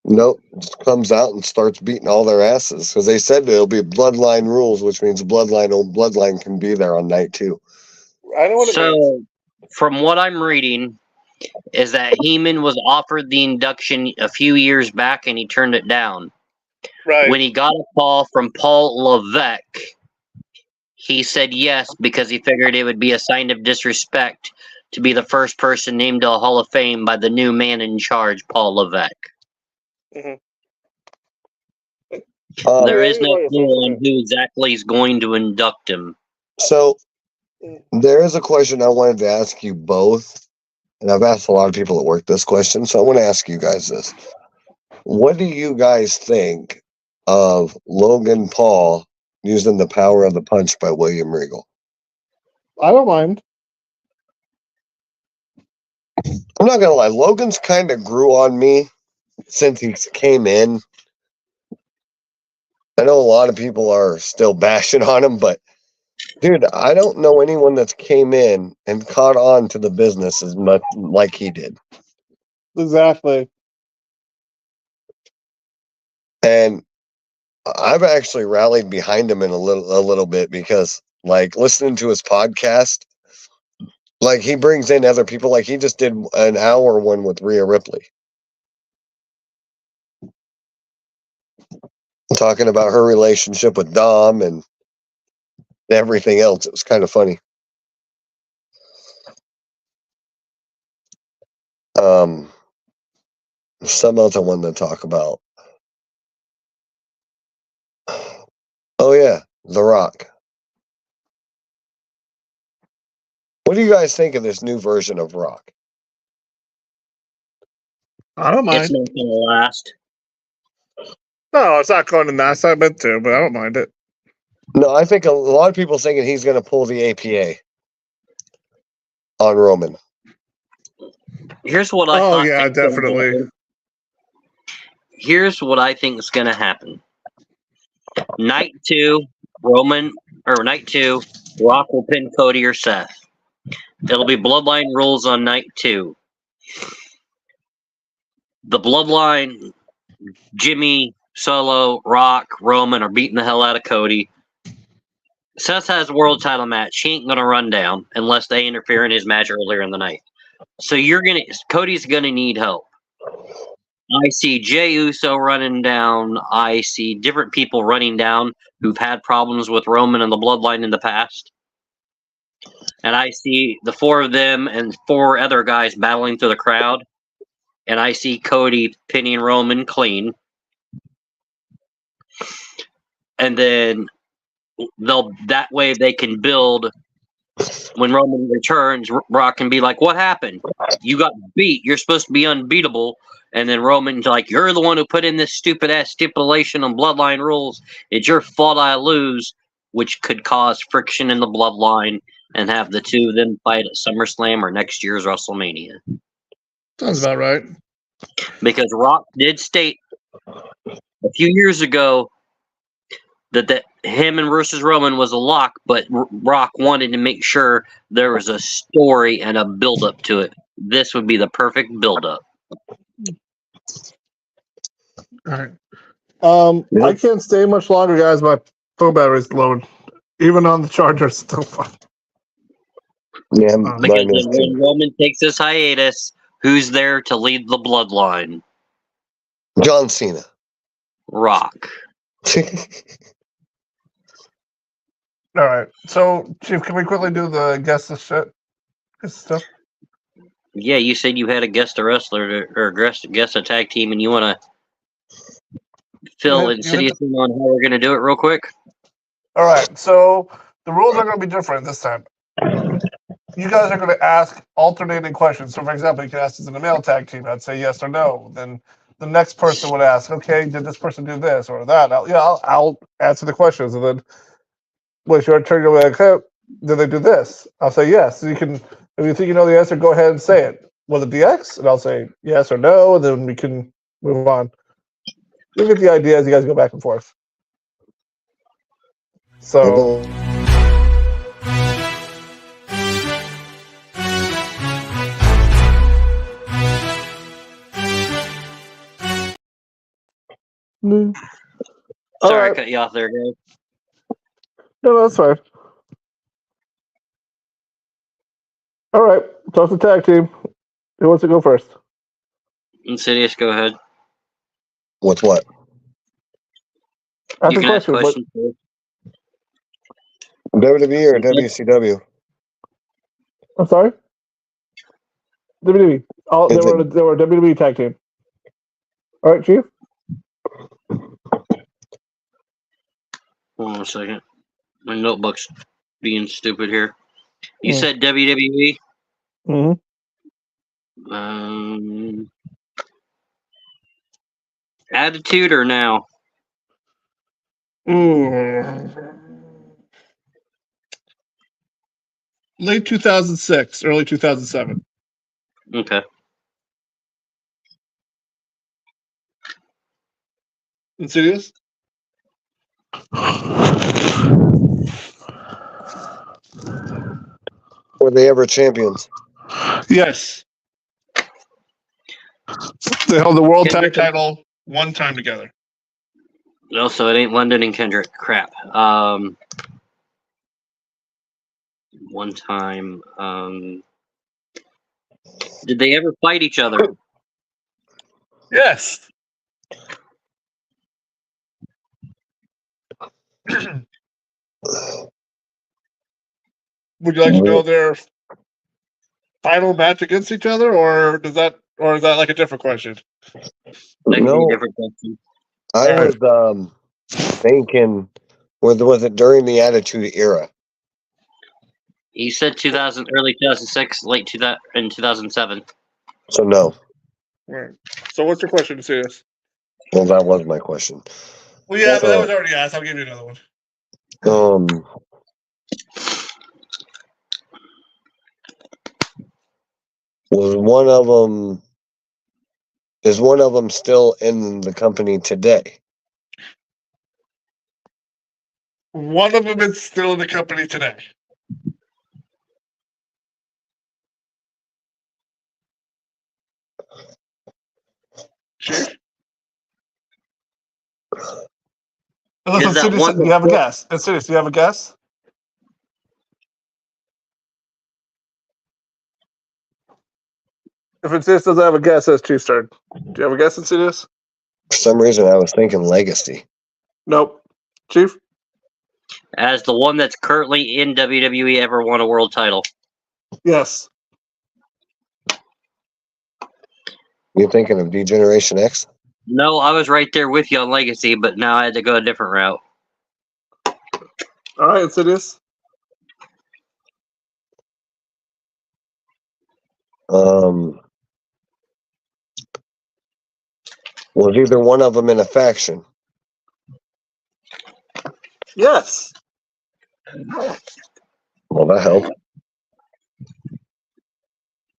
Nope, just comes out and starts beating all their asses because they said it'll be bloodline rules, which means old bloodline can be there on night 2. I know what it means. So, from what I'm reading, is that Heyman was offered the induction a few years back and he turned it down. Right. When he got a call from Paul Levesque, he said yes because he figured it would be a sign of disrespect to be the first person named to a Hall of Fame by the new man in charge, Paul Levesque. Mm-hmm. There is no clue on who exactly is going to induct him. So, there is a question I wanted to ask you both, and I've asked a lot of people at work this question, so I want to ask you guys this. What do you guys think of Logan Paul using the power of the punch by William Regal? I don't mind. I'm not going to lie, Logan's kind of grew on me since he came in. I know a lot of people are still bashing on him, but dude, I don't know anyone that's came in and caught on to the business as much like he did. Exactly. And I've actually rallied behind him in a little bit because, like, listening to his podcast, like, he brings in other people. Like, he just did an hour one with Rhea Ripley, talking about her relationship with Dom and everything else. It was kind of funny. Something else I wanted to talk about. Oh yeah, The Rock. What do you guys think of this new version of Rock? I don't mind. It's not going to last. No, it's not going to last. I meant to, but I don't mind it. No, I think a lot of people thinking he's going to pull the APA on Roman. Here's what I Oh thought yeah, is gonna definitely. happen. Here's what I think is going to happen. Night 2, Rock will pin Cody or Seth. It'll be Bloodline rules on night 2. The Bloodline, Jimmy, Solo, Rock, Roman are beating the hell out of Cody. Seth has a world title match. He ain't gonna run down unless they interfere in his match earlier in the night. So Cody's gonna need help. I see Jey Uso running down. I see different people running down who've had problems with Roman and the Bloodline in the past. And I see the 4 of them and 4 other guys battling through the crowd. And I see Cody pinning Roman clean. And then that way they can build. When Roman returns, Rock can be like, "What happened? You got beat. You're supposed to be unbeatable." And then Roman's like, "You're the one who put in this stupid ass stipulation on Bloodline rules. It's your fault I lose," which could cause friction in the Bloodline and have the 2 of them fight at SummerSlam or next year's WrestleMania. Sounds about right. Because Rock did state a few years ago that him and versus Roman was a lock, but Rock wanted to make sure there was a story and a build-up to it. This would be the perfect build-up. All right. I can't stay much longer, guys. My phone battery's low. Even on the charger, it's still fine. Yeah, because when Roman takes his hiatus, who's there to lead the Bloodline? John Cena. Rock. All right. So, Chief, can we quickly do the guess the shit stuff? Yeah, you said you had a guest a wrestler or guest a tag team, and you want to fill Insidious in on how we're going to do it real quick? All right. So the rules are going to be different this time. You guys are going to ask alternating questions. So, for example, you can ask, is it a male tag team? I'd say yes or no. Then the next person would ask, okay, did this person do this or that? I'll answer the questions, and then when it's your turn, you'll be like, hey, did they do this? I'll say yes. So you can, if you think you know the answer, go ahead and say it. Was it the X? And I'll say yes or no, and then we can move on. You get the idea as you guys go back and forth. So. All Sorry, right. I cut you off there, guys. No, that's fine. All right. Toss the tag team. Who wants to go first? Insidious, go ahead. With what? Ask You a can ask question. questions. WWE or WCW? I'm sorry? WWE. Oh, Is they were a WWE tag team. All right, Chief? Hold on a second. My notebook's being stupid here. You said WWE? Mm-hmm. Attitude or now? Late 2006, early 2007. Okay. Insidious? Were they ever champions? Yes. They held the World Tag Kendrick? Title one time together. No, so it ain't London and Kendrick. Crap. One time. Did they ever fight each other? Yes. Would you like to know their final match against each other, or is that like a different question? That could be No. a different question. I was thinking, was it during the Attitude Era? He said 2000, early 2006, late 2000, in 2007. So no. Right. So what's your question, Serious? Well, that was my question. Well, yeah, but that was already asked. I'll give you another one. Was one of them? Is one of them still in the company today? One of them is still in the company today. Chief? Is that one Do you have a guess? Insidious, do you have a guess? If Insidious doesn't have a guess, that's Chief's turn. Do you have a guess, Insidious? For some reason, I was thinking Legacy. Nope. Chief? As the one that's currently in WWE ever won a world title? Yes. You thinking of D-Generation X? No, I was right there with you on Legacy, but now I had to go a different route. All right, Insidious. Was either one of them in a faction? Yes. Well, that helped.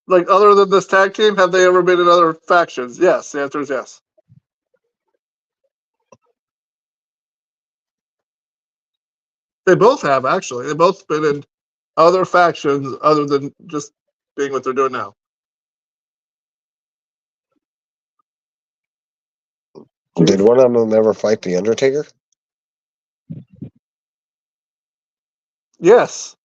Like, other than this tag team, have they ever been in other factions? Yes. The answer is yes. They both have, actually. They've both been in other factions other than just being what they're doing now. Did one of them ever fight The Undertaker? Yes.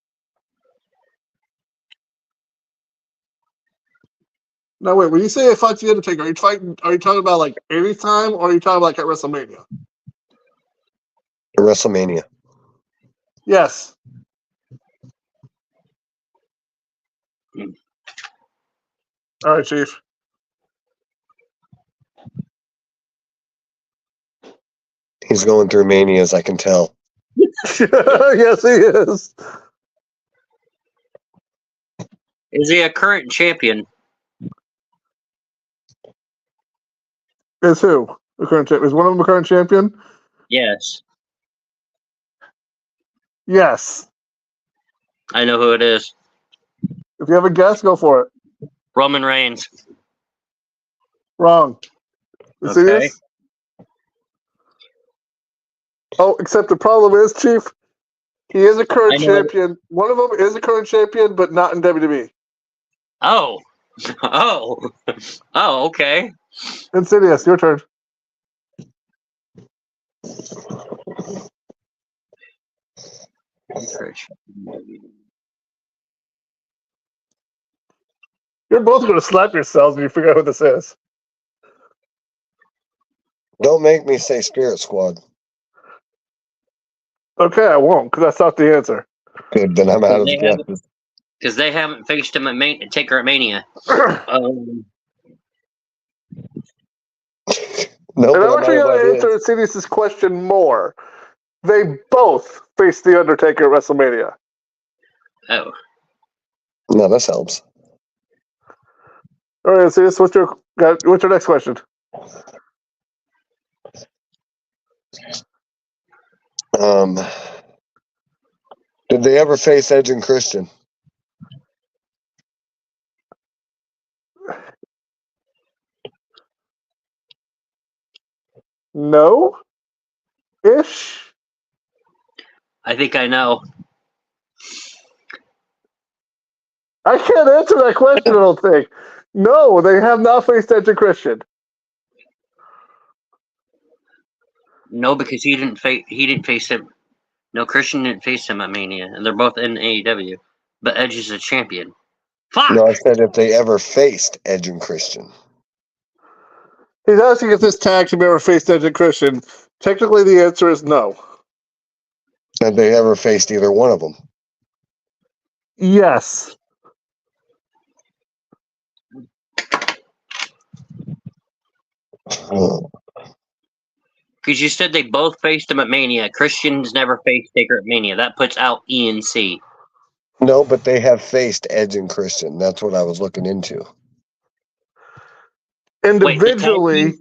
No, wait. When you say they fight the Undertaker, are you talking about like anytime, or are you talking about like at WrestleMania? WrestleMania. Yes. All right, Chief. He's going through manias, I can tell. Yes, he is. Is he a current champion? Is who? The current champion? Is one of them a current champion? Yes. Yes. I know who it is. If you have a guess, go for it. Roman Reigns. Wrong. You see Okay. this? Oh, except the problem is, Chief, he is a current champion. One of them is a current champion, but not in WWE. Oh. Oh. Oh, okay. Insidious, your turn. You're both going to slap yourselves when you figure out who this is. Don't make me say Spirit Squad. Okay, I won't, because that's not the answer. Good, then I'm out of the guesses. Because they haven't faced him at Taker at Mania. No, and but I'm actually out of going to answer ideas. Insidious' question more. They both faced The Undertaker at WrestleMania. Oh. No, this helps. All right, Insidious, what's your next question? Did they ever face Edge and Christian? No? Ish? I think I know. I can't answer that question, I don't think. No, they have not faced Edge and Christian. No, because he didn't face him. No, Christian didn't face him at Mania, and they're both in AEW. But Edge is a champion. Fuck! No, I said if they ever faced Edge and Christian. He's asking if this tag team ever faced Edge and Christian. Technically, the answer is no. Have they ever faced either one of them? Yes. Because you said they both faced him at Mania. Christian's never faced Taker at Mania. That puts out ENC. No, but they have faced Edge and Christian. That's what I was looking into. Individually,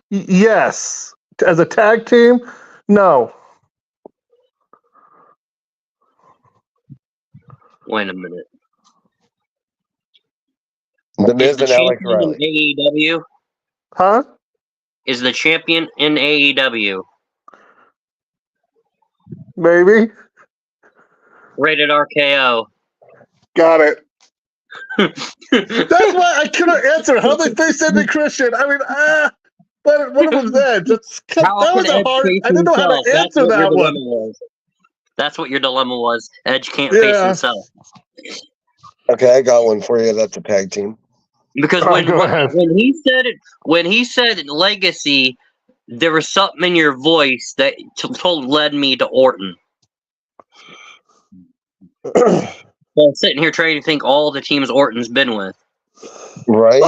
yes. As a tag team, no. Wait a minute. The Miz Is the and Alex champion Riley. in AEW? Huh? Is the champion in AEW? Maybe. Rated RKO. Got it. That's why I couldn't answer. How they face Edge and Christian? I mean, but one of them's Edge. That was a hard. I didn't know how to answer that one. That's what your dilemma was. Edge can't face himself. Okay, I got one for you. That's a tag team. Because when he said legacy, there was something in your voice that led me to Orton. So I'm sitting here trying to think all the teams Orton's been with. Right?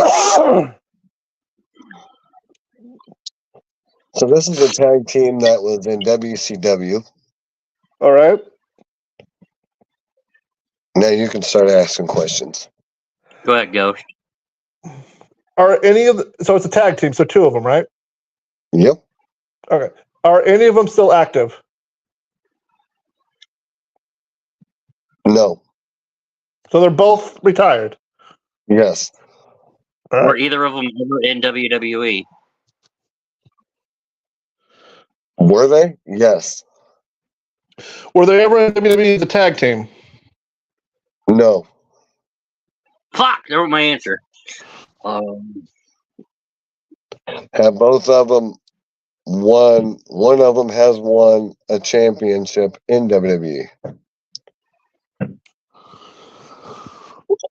So this is a tag team that was in WCW. All right. Now you can start asking questions. Go ahead, Ghost. Are any of so it's a tag team, so two of them, right? Yep. Okay. Are any of them still active? No. So they're both retired? Yes. Were either of them ever in WWE? Were they? Yes. Were they ever in WWE as a tag team? No. Fuck! There was my answer. Have both of them won? One of them has won a championship in WWE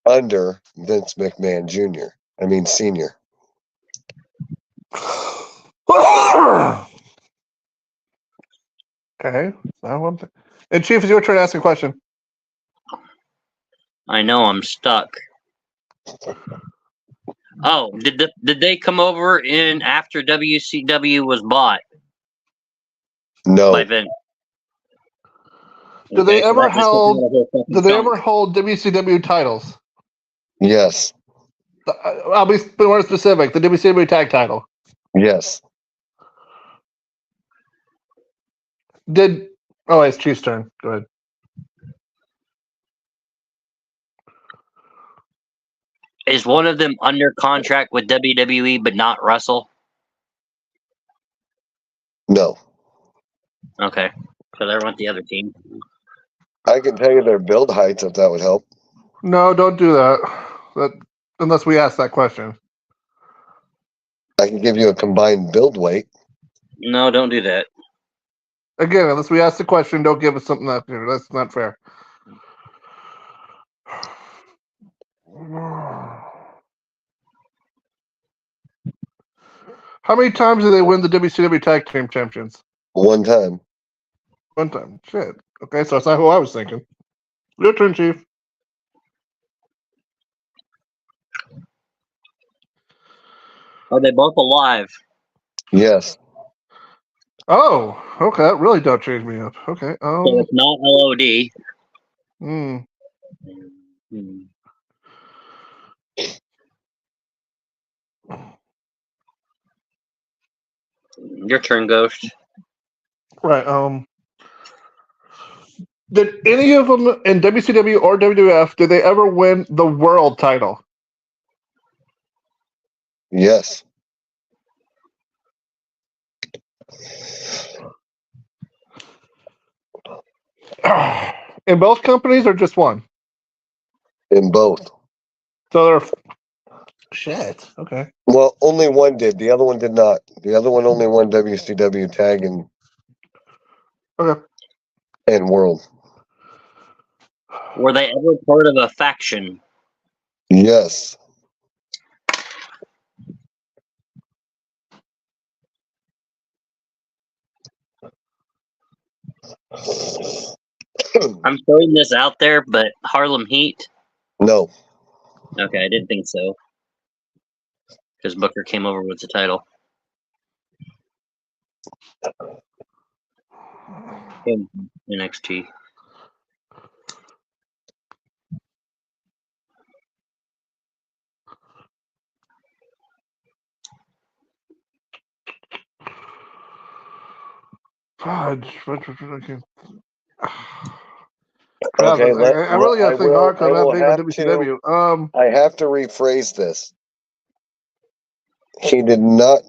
under Vince McMahon Jr. I mean Senior. Okay. And Chief, it's your turn to ask a question. I know I'm stuck. Oh, did they come over in after WCW was bought? No. By Vince. Did they ever hold WCW titles? Yes. I'll be more specific. The WCW tag title. Yes. It's Chief's turn. Go ahead. Is one of them under contract with WWE but not wrestle? No. Okay. So they want the other team. I can tell you their build heights if that would help. No, don't do that. Unless we ask that question. I can give you a combined build weight. No, don't do that. Again, unless we ask the question, don't give us something up here. That's not fair. How many times did they win the WCW Tag Team Champions? One time. One time. Shit. Okay, so that's not who I was thinking. Your turn, Chief. Are they both alive? Yes. Oh, okay. That really don't change me up. Okay. So it's not LOD. Hmm. Your turn, Ghost. Right. Did any of them in WCW or WWF, did they ever win the world title? Yes. In both companies or just one? In both. So they're shit. Okay. Well, only one did. The other one did not. The other one only won WCW Tag and World. Were they ever part of a faction? Yes. I'm throwing this out there, but Harlem Heat? No. Okay, I didn't think so. Because Booker came over with the title. In NXT. God. Okay, I really got to think hard because I'm not big on WCW. I have to rephrase this. He did not.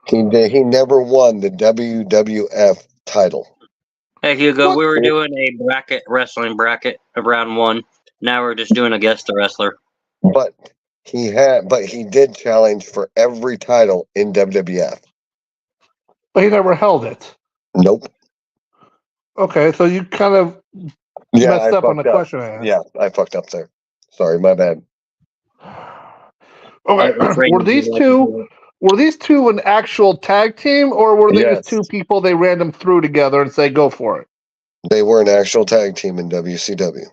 He never won the WWF title. Hey Hugo, we were doing a wrestling bracket of round one. Now we're just doing a guest wrestler. But he did challenge for every title in WWF. But he never held it. Nope. Okay, so you kind of messed up on the question I asked. Yeah, I fucked up there. Sorry, my bad. Okay, were these two an actual tag team, or were they just two people they random threw together and say go for it? They were an actual tag team in WCW.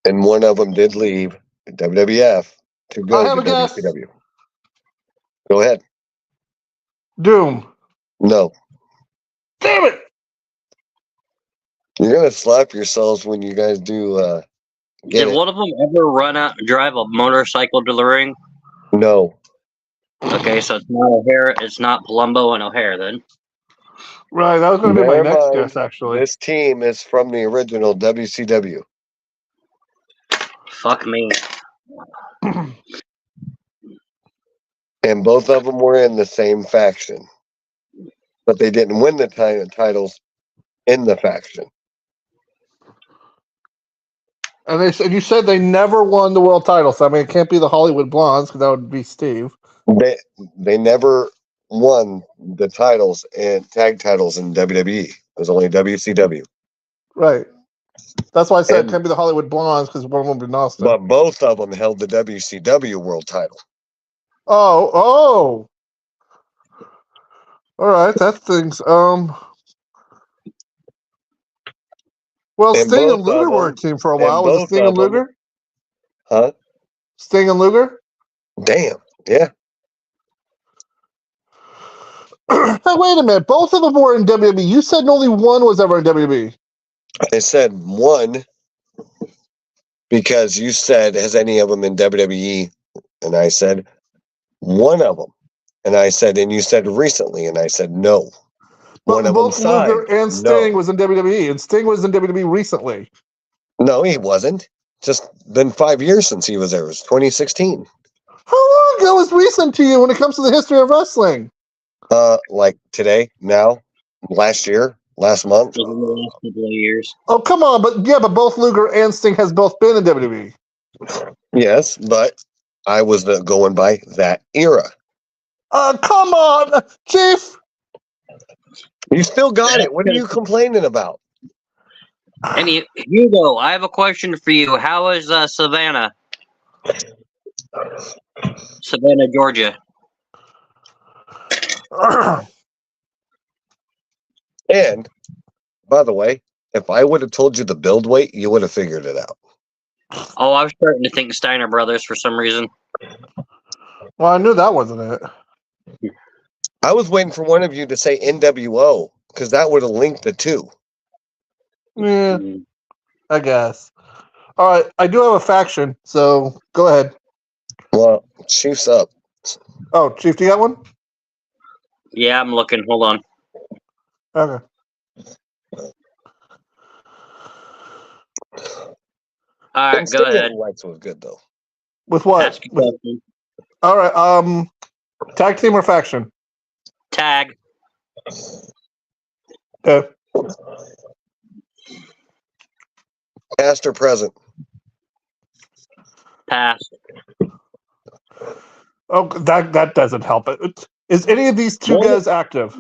And one of them did leave WWF to go to WCW. Go ahead. Doom. No. Damn it! You're gonna slap yourselves when you guys do. Did one of them ever run out and drive a motorcycle to the ring? No. Okay, so it's not O'Hare. It's not Palumbo and O'Hare then. Right, that was going to be my next guess, actually. This team is from the original WCW. Fuck me. And both of them were in the same faction. But they didn't win the titles in the faction. And you said they never won the world title, so I mean it can't be the Hollywood Blondes because that would be Steve. They never won the titles and tag titles in WWE. It was only WCW. Right. That's why I said it can't be the Hollywood Blondes because one of them would be Austin. But both of them held the WCW world title. Oh. All right, that thing's Well, and Sting and Luger were a team for a while. Was it Sting and Luger? Huh? Sting and Luger? Damn. Yeah. Hey, wait a minute. Both of them were in WWE. You said only one was ever in WWE. I said one because you said, has any of them in WWE? And I said, one of them. And I said, and you said recently. And I said, no. But both Luger and Sting was in WWE. And Sting was in WWE recently. No, he wasn't. Just been 5 years since he was there. It was 2016. How long ago was recent to you when it comes to the history of wrestling? Like today, now, last year, last month. The last couple of years. Oh, come on. But both Luger and Sting has both been in WWE. Yes, but I was going by that era. Come on, Chief. You still got it. What are you complaining about? And Hugo, I have a question for you. How is Savannah, Georgia? And, by the way, if I would have told you the build weight, you would have figured it out. Oh, I was starting to think Steiner Brothers for some reason. Well, I knew that wasn't it. I was waiting for one of you to say NWO, because that would have linked the two. Yeah, I guess. All right, I do have a faction, so go ahead. Well, Chief's up. Oh, Chief, do you got one? Yeah, I'm looking. Hold on. Okay. All right, go ahead. Lights was good though. With what? Ask a question. All right. Tag team or faction? Tag. Okay. Past or present? Past. Oh, that doesn't help it. Is any of these two guys active?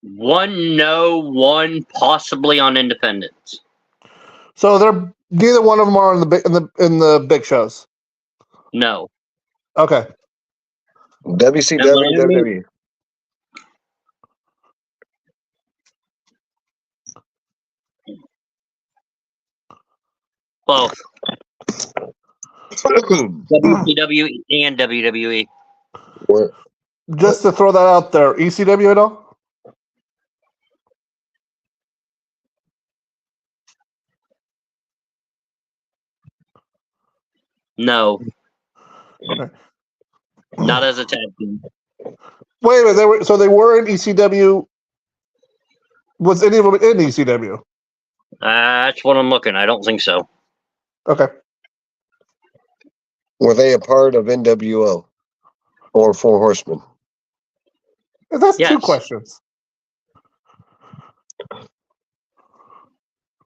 One no, one possibly on Independence. So they're neither one of them are in the big shows. No. Okay. WCW, WWE. Both. WCW and WWE. Just to throw that out there, ECW at all? No. Okay. Not as a tag team. Wait a minute. They were in ECW. Was any of them in ECW? That's what I'm looking. I don't think so. Okay. Were they a part of NWO or Four Horsemen? That's two questions.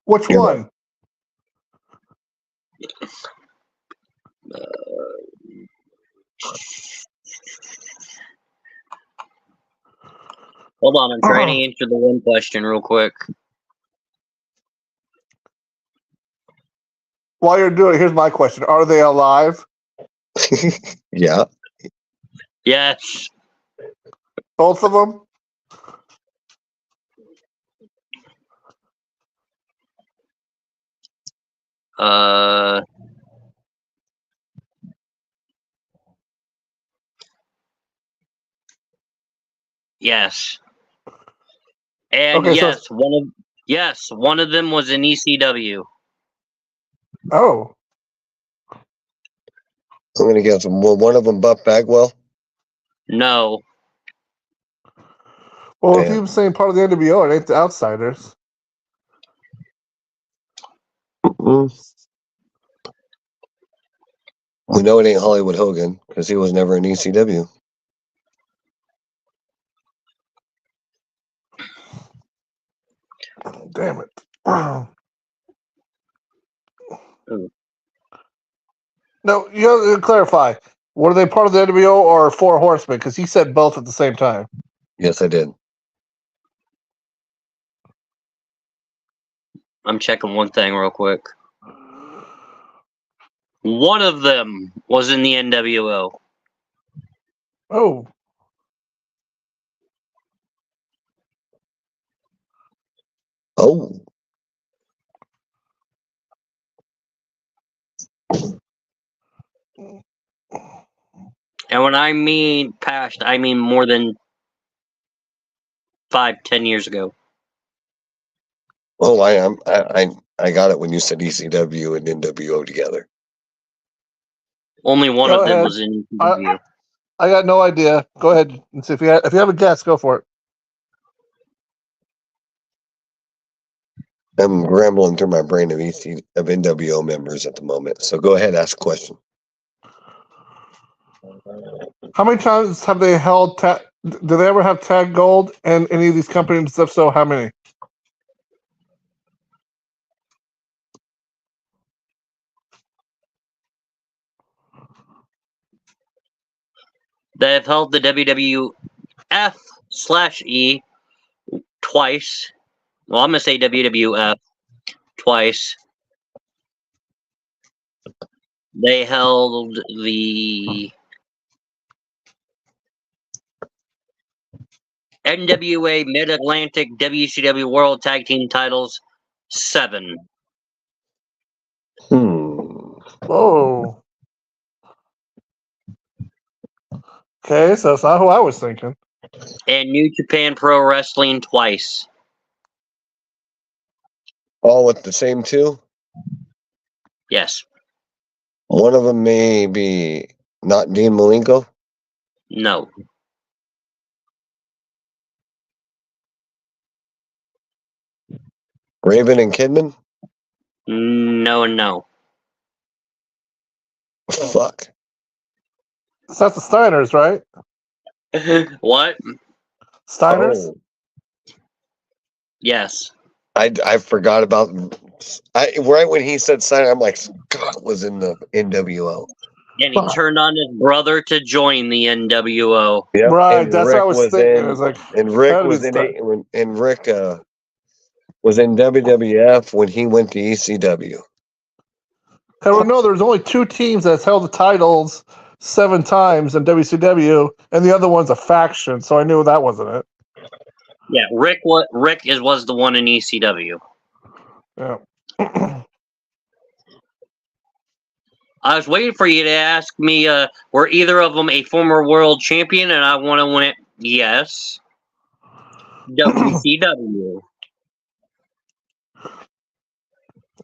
Which one? Hold on, I'm trying to answer the one question real quick. While you're doing it, here's my question. Are they alive? Yeah. Yes. Both of them? Yes. And Okay, yes, one of them was in ECW. Oh. I'm going to guess. Will one of them Buff Bagwell? No. Well, if you're saying part of the NWO, it ain't the Outsiders. Mm-mm. We know it ain't Hollywood Hogan because he was never in ECW. Damn it. No, you have to clarify. Were they part of the NWO or Four Horsemen? Because he said both at the same time. Yes, I did. I'm checking one thing real quick. One of them was in the NWO. Oh. Oh. And when I mean past, I mean more than 5-10 years ago. Oh, I got it when you said ECW and NWO together. Only one of them was in ECW. I got no idea. Go ahead and see if you have a guess. Go for it. I'm rambling through my brain of NWO members at the moment. So go ahead, ask a question. How many times have they held tag? Do they ever have tag gold in any of these companies? If so, how many? They have held the WWF/E twice. Well, I'm going to say WWF twice. They held the NWA Mid-Atlantic WCW World Tag Team titles 7. Oh. Okay, so that's not who I was thinking. And New Japan Pro Wrestling twice. All with the same two? Yes. One of them may be not Dean Malenko? No. Raven and Kidman? No and no. Fuck. So that's the Steiners, right? What? Steiners? Oh, Yes. I forgot about. Right when he said Steiner, I'm like, Scott was in the NWO. And he turned on his brother to join the NWO. Yep. Right, and that's Rick what I was thinking. I was like, and Rick how did was it in start? and Rick was in WWF when he went to ECW. I know there's only 2 teams that's held the titles 7 times in WCW, and the other one's a faction, so I knew that wasn't it. Yeah, Rick was the one in ECW. Yeah. I was waiting for you to ask me, were either of them a former world champion, and I want to win it. Yes. WCW.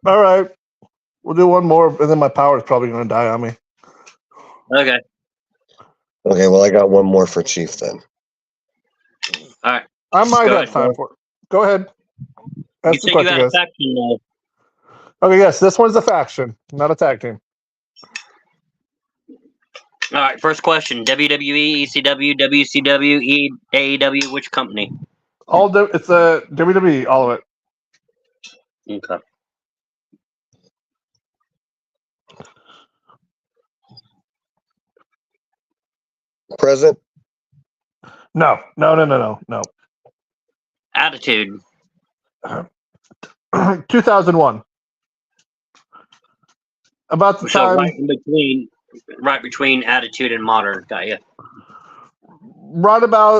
All right. We'll do one more, and then my power's probably going to die on me. Okay. Okay, well, I got one more for Chief then. All right. I might Go have ahead, time Bill. for it. Go ahead. You That's the said you question, had a guys. faction, though. Okay, yes, this one's a faction, not a tag team. All right, first question. WWE, ECW, WCW, AEW, which company? It's a WWE, all of it. Okay. Present? No. Attitude. 2001. About the So time. right between Attitude and Modern. Got you.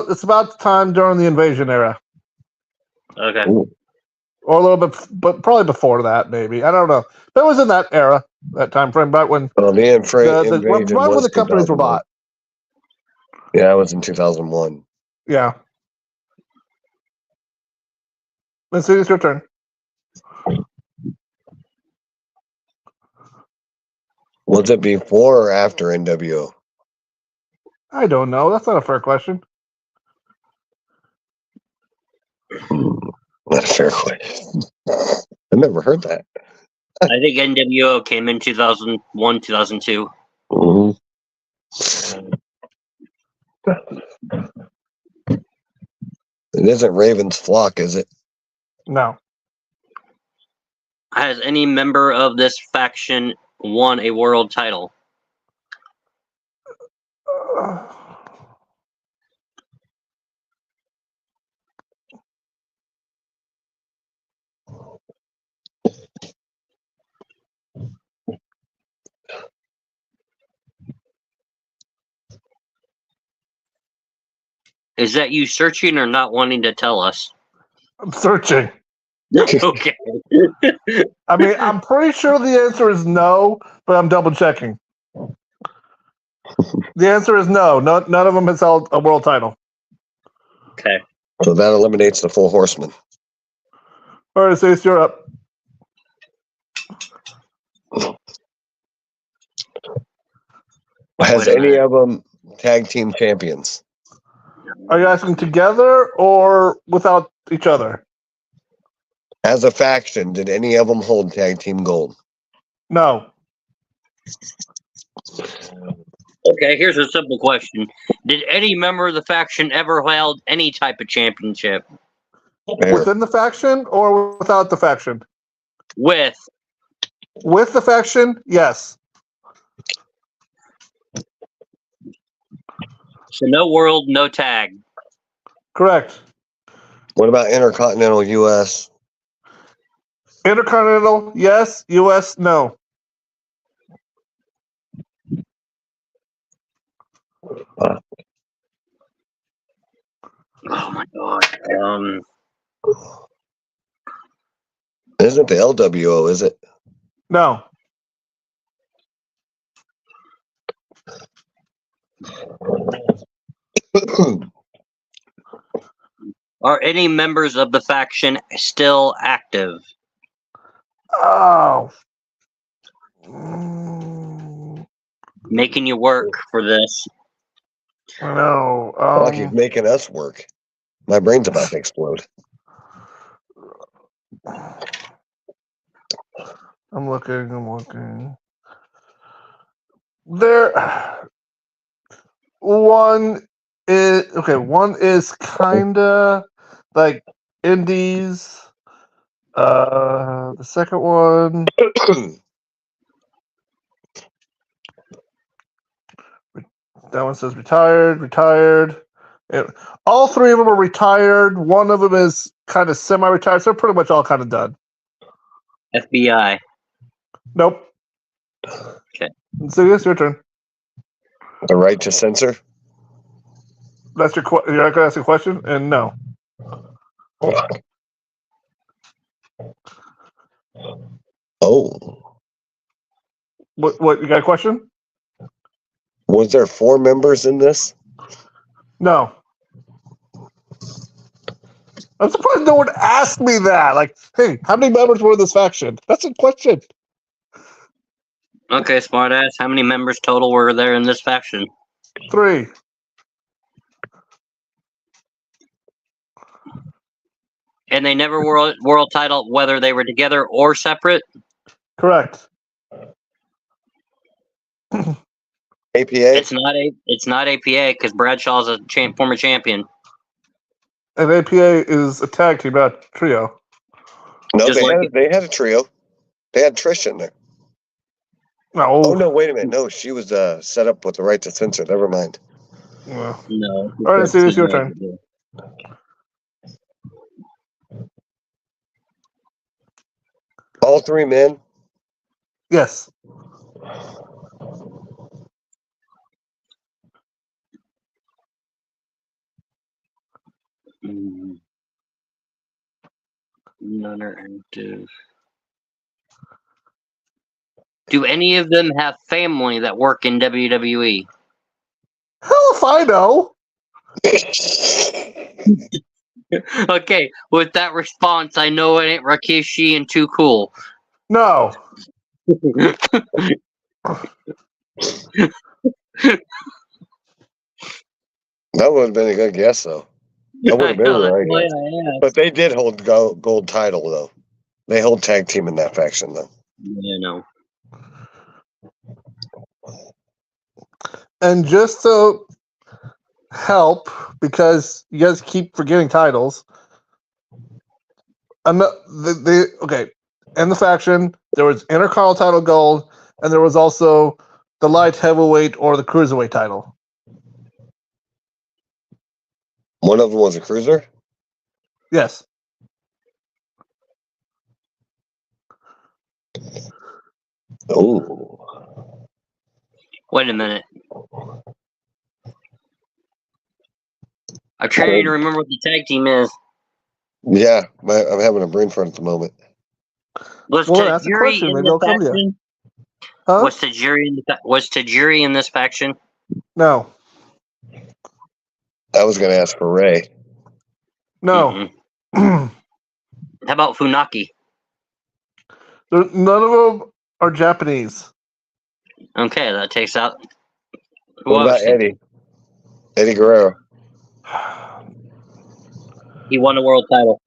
It's about the time during the Invasion era. Okay. Ooh. Or a little bit, but probably before that, maybe. I don't know. But it was in that era, that time frame, right when The invasion right when was the companies were 2001. bought. Yeah, that was in 2001. Yeah. Let's see, it's your turn. Was it before or after NWO? I don't know. That's not a fair question. Not a fair question. I never heard that. I think NWO came in 2001, 2002. Mm-hmm. It isn't Raven's Flock, is it? No. Has any member of this faction won a world title? Is that you searching or not wanting to tell us? I'm searching. Okay. I mean, I'm pretty sure the answer is no, but I'm double checking. The answer is no. None of them has held a world title. Okay. So that eliminates the Four Horsemen. All right, Cease, you're up. Has any of them tag team champions? Are you asking together or without each other? As a faction, did any of them hold tag team gold? No. Okay, here's a simple question. Did any member of the faction ever held any type of championship? Within the faction or without the faction? With the faction, yes. So no world, no tag. Correct. What about Intercontinental US? Intercontinental, yes. US, no. Oh my god. Isn't the LWO, is it? No. Are any members of the faction still active? Oh. Making you work for this. No. Like he's making us work. My brain's about to explode. I'm looking. There. One is kinda like indies. The second one, that one says retired. All three of them are retired. One of them is kind of semi-retired. So they're pretty much all kind of done. FBI. Nope. Okay. So yes, your turn. The right to censor? That's your question. You're not going to ask a question? And no. Oh. What? You got a question? Was there 4 members in this? No. I'm surprised no one asked me that. Like, hey, how many members were in this faction? That's a question. Okay, smartass. How many members total were there in this faction? 3. And they never were world title, whether they were together or separate? Correct. APA? It's not APA because Bradshaw's a former champion. And APA is a tag team, not a trio. No, Just they had a trio. They had Trish in there. No. Oh, no, wait a minute. No, she was set up with the right to censor. Never mind. No. No. All right, Insidious, your turn. All 3 men? Yes. None are active. Do any of them have family that work in WWE? Hell if I know. Okay, with that response, I know it ain't Rikishi and Too Cool. No. That would have been a good guess, though. That would have been the right guess. But they did hold gold title, though. They hold tag team in that faction, though. Yeah, no. And just to help, because you guys keep forgetting titles. Okay. In the faction, there was Intercontinental title gold, and there was also the light heavyweight or the cruiserweight title. One of them was a cruiser? Yes. Oh. Wait a minute. I'm trying to remember what the tag team is. Yeah, I'm having a brain fart at the moment. Was Tajiri in this faction? Huh? Was Tajiri in this faction? No. I was going to ask for Ray. No. How about Funaki? None of them are Japanese. Okay, that takes out. What about Eddie? Eddie Guerrero. He won a world title.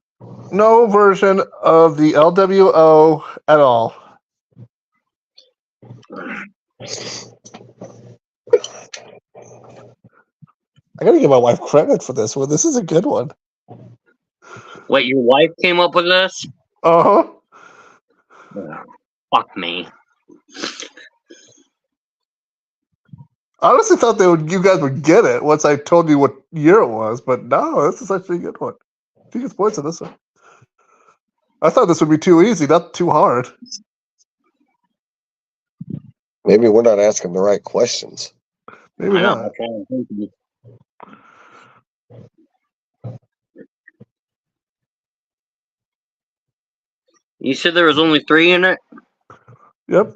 No version of the LWO at all. I gotta give my wife credit for this one. This is a good one. Wait, your wife came up with this? Uh-huh. Fuck me. honestly thought you guys would get it once I told you what year it was, but no, this is actually a good one. He gets points on this one. I thought this would be too easy, not too hard. Maybe we're not asking the right questions. Maybe not. You said there was only 3 in it? Yep.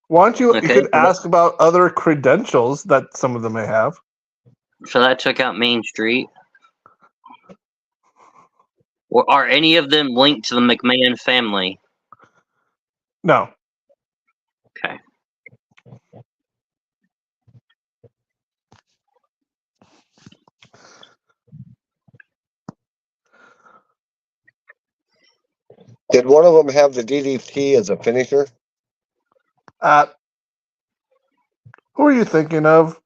Why don't you? Okay, You could ask about other credentials that some of them may have. So that took out Main Street. Or are any of them linked to the McMahon family? No. Okay. Did one of them have the DDT as a finisher? Who are you thinking of?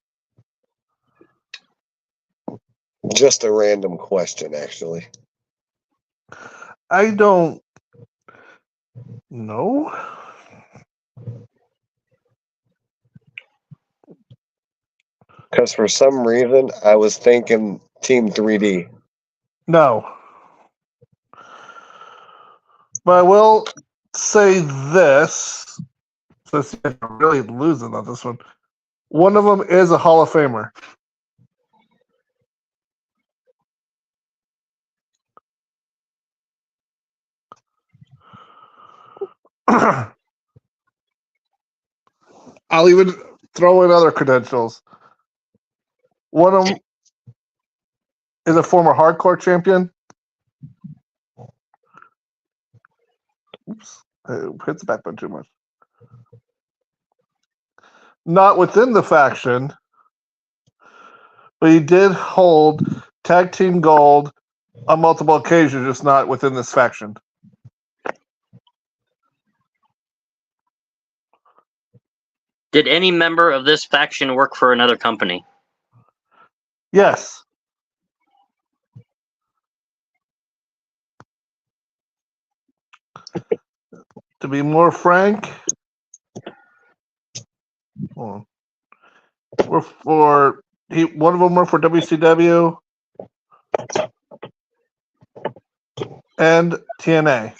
Just a random question, actually. I don't know. Because for some reason, I was thinking Team 3D. No. But I will say this. So I'm really losing on this one. One of them is a Hall of Famer. I'll even throw in other credentials. One of them is a former hardcore champion. Oops. It hits the back button too much. Not within the faction, but he did hold tag team gold on multiple occasions, just not within this faction. Did any member of this faction work for another company? Yes. To be more frank, one of them worked for WCW and TNA.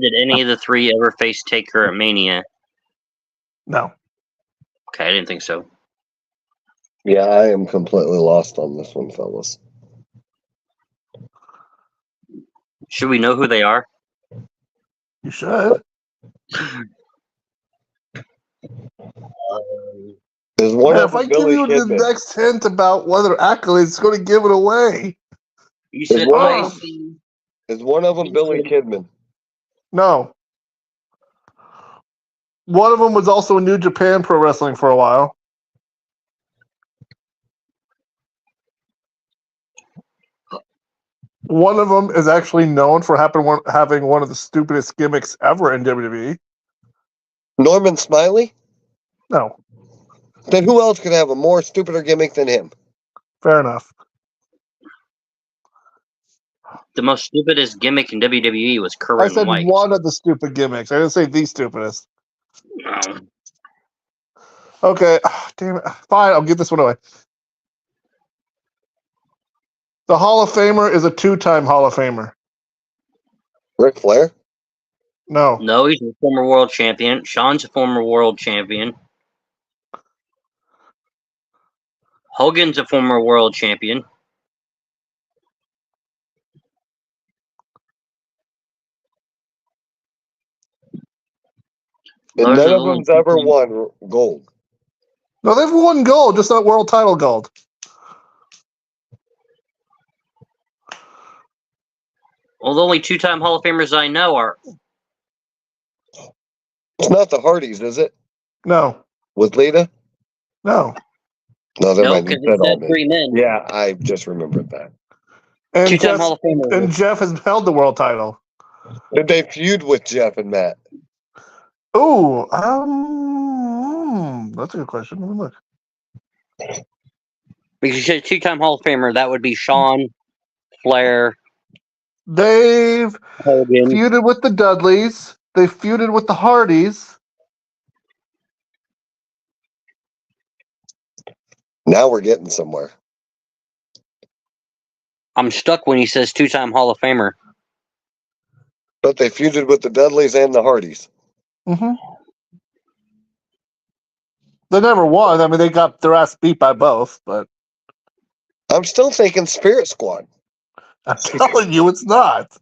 Did any of the 3 ever face Taker at Mania? No. Okay, I didn't think so. Yeah, I am completely lost on this one, fellas. Should we know who they are? You should. There's one Man, of if I them give Billy you Kidman. the next hint about whether accolades, it's going to give it away. You said IC. Is one of them Billy Kidman? No. One of them was also in New Japan Pro Wrestling for a while. One of them is actually known for having one of the stupidest gimmicks ever in WWE. Norman Smiley? No. Then who else could have a more stupider gimmick than him? Fair enough. The most stupidest gimmick in WWE was I Curran said White. one of the stupid gimmicks. I didn't say the stupidest. No. Okay. Damn it. Fine, I'll give this one away. The Hall of Famer is a 2-time Hall of Famer. Ric Flair? No. No, he's a former world champion. Sean's a former world champion. Hogan's a former world champion. And none of them's ever won gold. No, they've won gold, just not world title gold. Well, the only 2-time Hall of Famers I know are... It's not the Hardys, is it? No. With Lita? No. No, they're No, my because it said 3 men. Yeah, I just remembered that. And 2-time Hall of Famer. And Jeff has held the world title. Did they feud with Jeff and Matt? Oh, that's a good question. Let me look. Because you said 2-time Hall of Famer, that would be Sean, Flair, They've Hogan. feuded with the Dudleys. They feuded with the Hardys. Now we're getting somewhere. I'm stuck when he says 2-time Hall of Famer. But they feuded with the Dudleys and the Hardys. Mm-hmm. They never won. I mean, they got their ass beat by both, but I'm still thinking Spirit Squad. I'm telling you, it's not.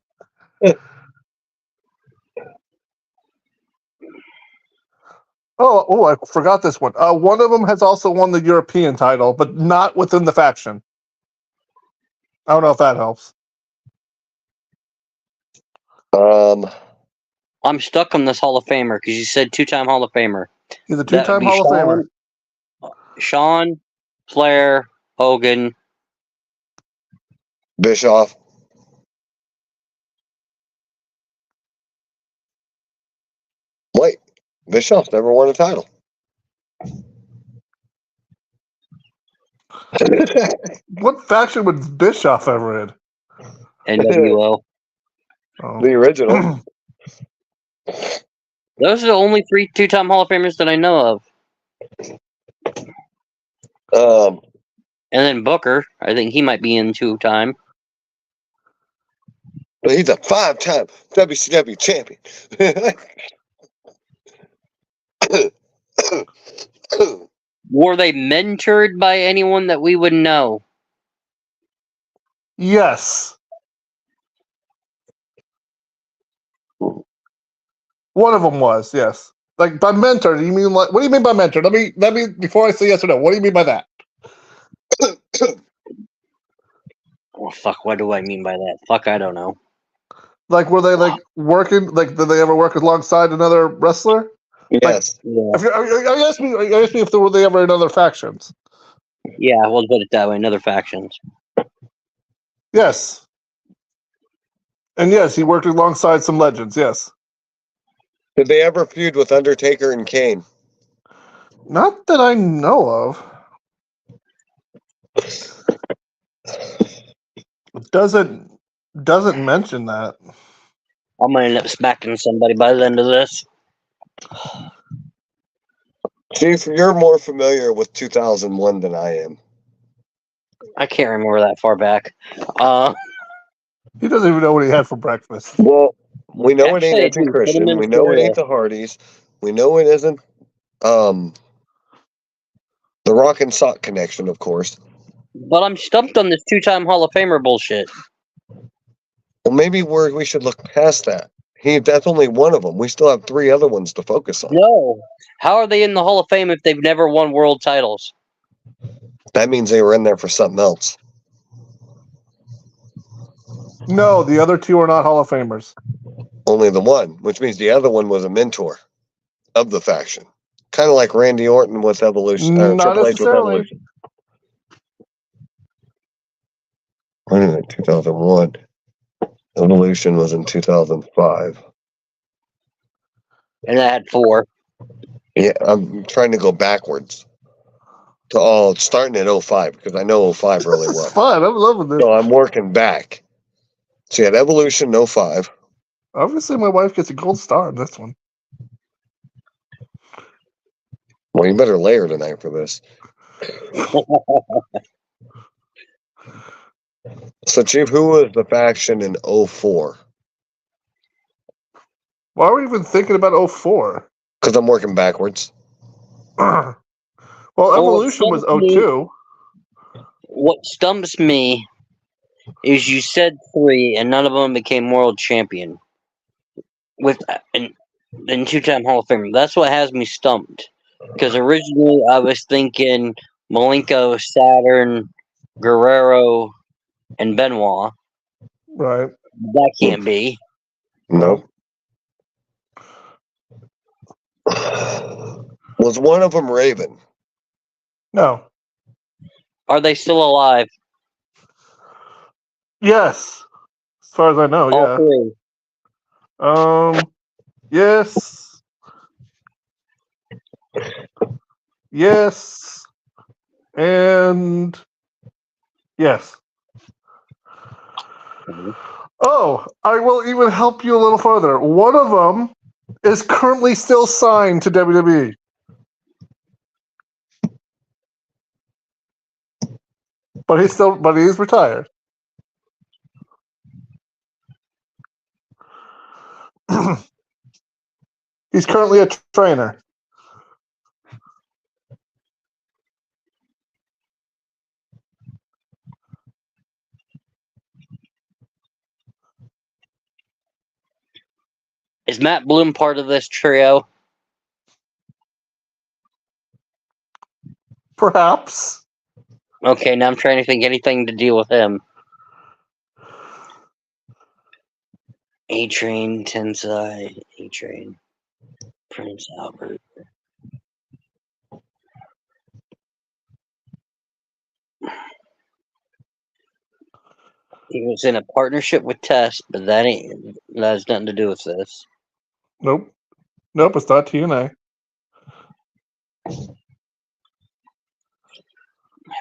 Oh, I forgot this one. One of them has also won the European title, but not within the faction. I don't know if that helps. I'm stuck on this Hall of Famer because you said 2-time Hall of Famer. He's a 2-time Hall of Famer. Shawn, Flair, Hogan, Bischoff. Wait, Bischoff never won a title. What faction was Bischoff ever in? NWO. The original. Those are the only 3 2-time Hall of Famers that I know of. And then Booker, I think he might be in 2-time. But he's a 5-time WCW champion. Were they mentored by anyone that we would know? Yes. One of them was, yes. Like by mentor, you mean like? What do you mean by mentor? Let me before I say yes or no. What do you mean by that? Oh fuck! What do I mean by that? Fuck, I don't know. Like, were they like working? Like, did they ever work alongside another wrestler? Yes. Like, are you asking me if were they ever in other factions? Yeah, we'll put it that way. In other factions. Yes. And yes, he worked alongside some legends. Yes. Did they ever feud with Undertaker and Kane? Not that I know of. It doesn't mention that. I'm gonna end up smacking somebody by the end of this. Chief, you're more familiar with 2001 than I am. I can't remember that far back. He doesn't even know what he had for breakfast. Well, we know Actually, it ain't Edge and Christian. We know it ain't the Hardys. We know it isn't the Rock and Sock connection, of course. But I'm stumped on this 2-time Hall of Famer bullshit. Well, maybe we should look past that. That's only one of them. We still have 3 other ones to focus on. No. How are they in the Hall of Fame if they've never won world titles? That means they were in there for something else. No, the other 2 are not Hall of Famers. Only the one, which means the other one was a mentor of the faction. Kind of like Randy Orton with Evolution. Not Triple H with necessarily. Evolution. Wait a minute, 2001. Evolution was in 2005. And I had 4. Yeah, I'm trying to go backwards. To starting at 05, because I know 05 really well. It's fun. I'm loving this. So I'm working back. So you had Evolution 05. Obviously, my wife gets a gold star on this one. Well, you better lay her tonight for this. So, Chief, who was the faction in 04? Why are we even thinking about 04? Because I'm working backwards. Well, Evolution was 02. What stumps me is you said 3 and none of them became world champion. With and 2-time Hall of Famer. That's what has me stumped. Because originally I was thinking Malenko, Saturn, Guerrero, and Benoit. Right. That can't be. Nope. Was one of them Raven? No. Are they still alive? Yes. As far as I know, All 3. Yes. Yes. And yes. Oh, I will even help you a little further. One of them is currently still signed to WWE. But he's retired. He's currently a trainer. Is Matt Bloom part of this trio? Perhaps. Okay, now I'm trying to think anything to deal with him. A-Train, Tensai, A-Train, Prince Albert. He was in a partnership with Test, but that has nothing to do with this. Nope, it's not TNA.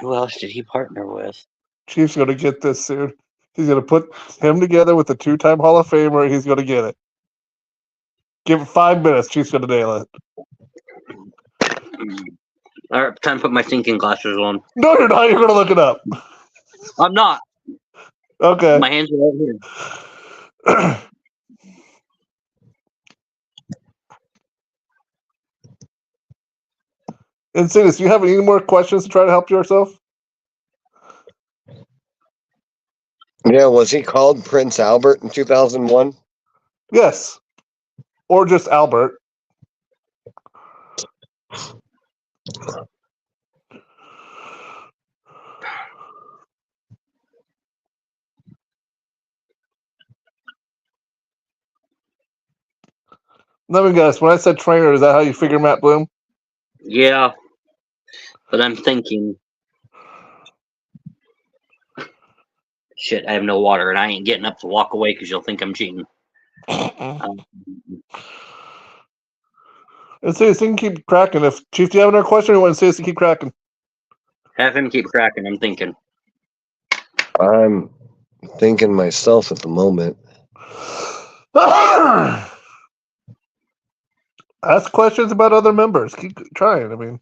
Who else did he partner with? Chief's going to get this soon. He's going to put him together with the 2-time Hall of Famer. He's going to get it. Give it 5 minutes. Chief's going to nail it. All right, time to put my thinking glasses on. No, you're not. You're going to look it up. I'm not. Okay. My hands are right here. Insidious, do you have any more questions to try to help yourself? Yeah, was he called Prince Albert in 2001? Yes. Or just Albert. Let me guess. When I said trainer, is that how you figure Matt Bloom? Yeah. But I'm thinking... Shit, I have no water, and I ain't getting up to walk away because you'll think I'm cheating. Insidious, you can keep cracking. If Chief, do you have another question, or you want Insidious to keep cracking? Have him keep cracking, I'm thinking. I'm thinking myself at the moment. Ask questions about other members. Keep trying. I mean...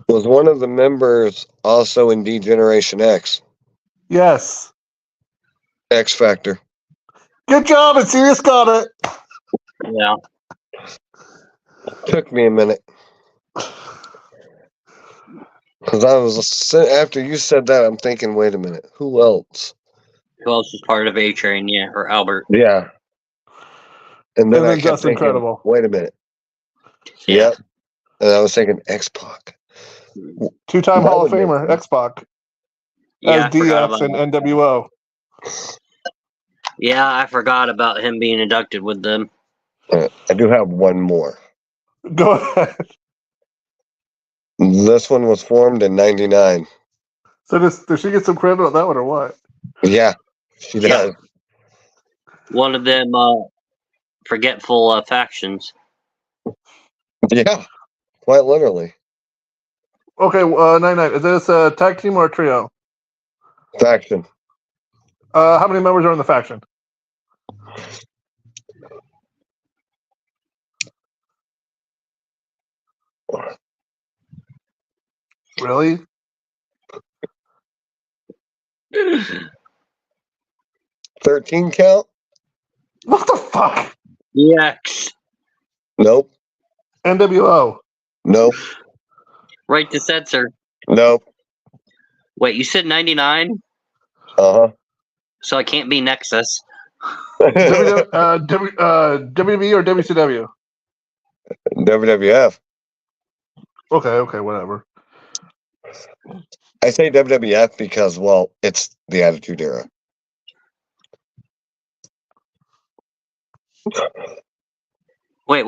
Was one of the members also in D-Generation X? Yes. X Factor. Good job, Insidious got it. Yeah. Took me a minute. Because I was, after you said that, I'm thinking, wait a minute, who else? Who else is part of A-Train? Yeah, or Albert. Yeah. And then I kept Just thinking, Incredible. wait a minute. Yeah. Yep. And I was thinking X-Pac. 2-time Hall of Famer, X-Pac. Yeah, as DX and NWO. Yeah, I forgot about him being inducted with them. I do have one more. Go ahead. This one was formed in 99. So does she get some credit on that one or what? Yeah, she does. One of them forgetful factions. Yeah, quite literally. Okay, 99. Is this a tag team or a trio? Faction. How many members are in the faction? Really? 13 count? What the fuck? EX. Nope. NWO? Nope. Right to censor. Nope. Wait, you said 99? Uh-huh. So it can't be Nexus. WWE or WCW? WWF. Okay, whatever. I say WWF because, well, it's the Attitude Era. Wait.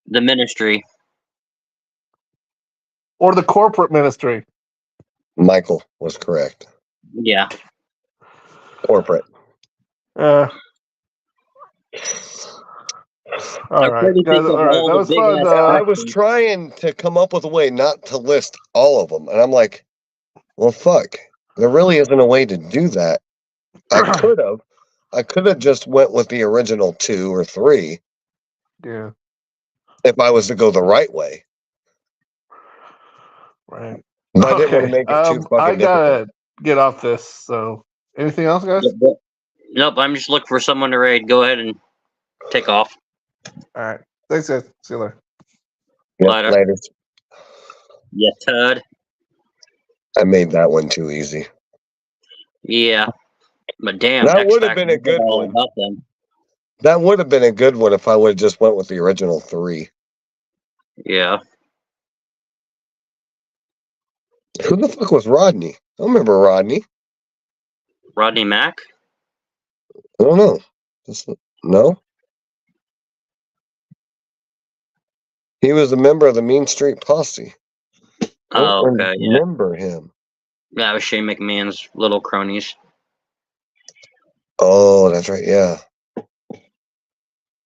The Ministry. Or the corporate ministry. Michael was correct. Yeah. Corporate. All right, guys. All right, that was fun. I was trying to come up with a way not to list all of them, and I'm like, well, fuck. There really isn't a way to do that. I could have just went with the original 2 or 3. Yeah. If I was to go the right way. Right. But I didn't want to make it too fucking I gotta difficult. get off this. So, anything else, guys? Nope. I'm just looking for someone to raid. Go ahead and take off. All right. Thanks, guys. See you later. Later. Later. Yeah, Todd. I made that one too easy. Yeah. But damn, that would have been a good one. That would have been a good one if I would have just went with the original 3. Yeah. Who the fuck was Rodney? I don't remember Rodney. Rodney Mack? I don't know. No? He was a member of the Mean Street Posse. Oh, okay. Yeah. Remember him. That was Shane McMahon's little cronies. Oh, that's right. Yeah.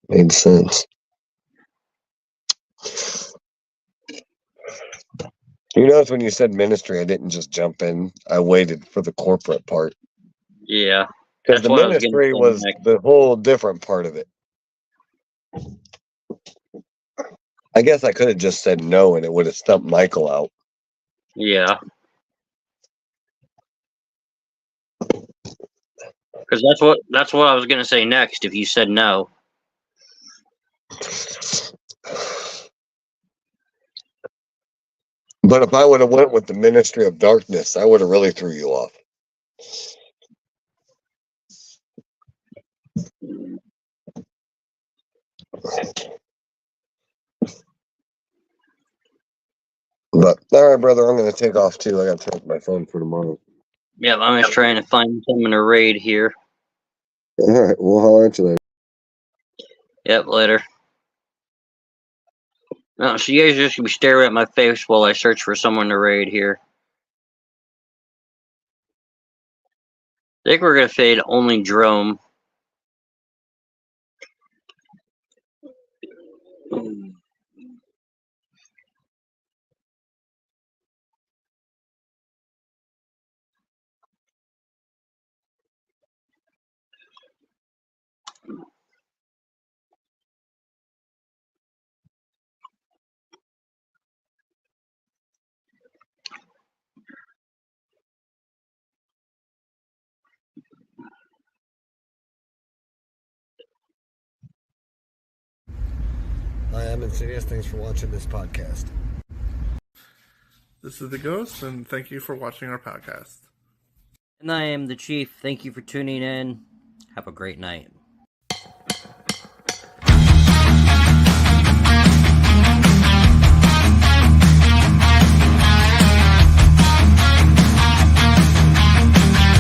Made sense. You notice when you said ministry, I didn't just jump in. I waited for the corporate part. Yeah. Because the ministry was the whole different part of it. I guess I could have just said no and it would have stumped Michael out. Yeah. Because that's what I was gonna say next if you said no. But if I would have went with the Ministry of Darkness, I would have really threw you off. But all right, brother, I'm gonna take off too. I gotta check my phone for tomorrow. Yeah, I'm just trying to find someone to raid here. All right, we'll holler at you later. Yep, later. No, so you guys just be staring at my face while I search for someone to raid here. I think we're gonna fade only Drome. Hi, I'm Insidious. Thanks for watching this podcast. This is the Ghost, and thank you for watching our podcast. And I am the Chief. Thank you for tuning in. Have a great night.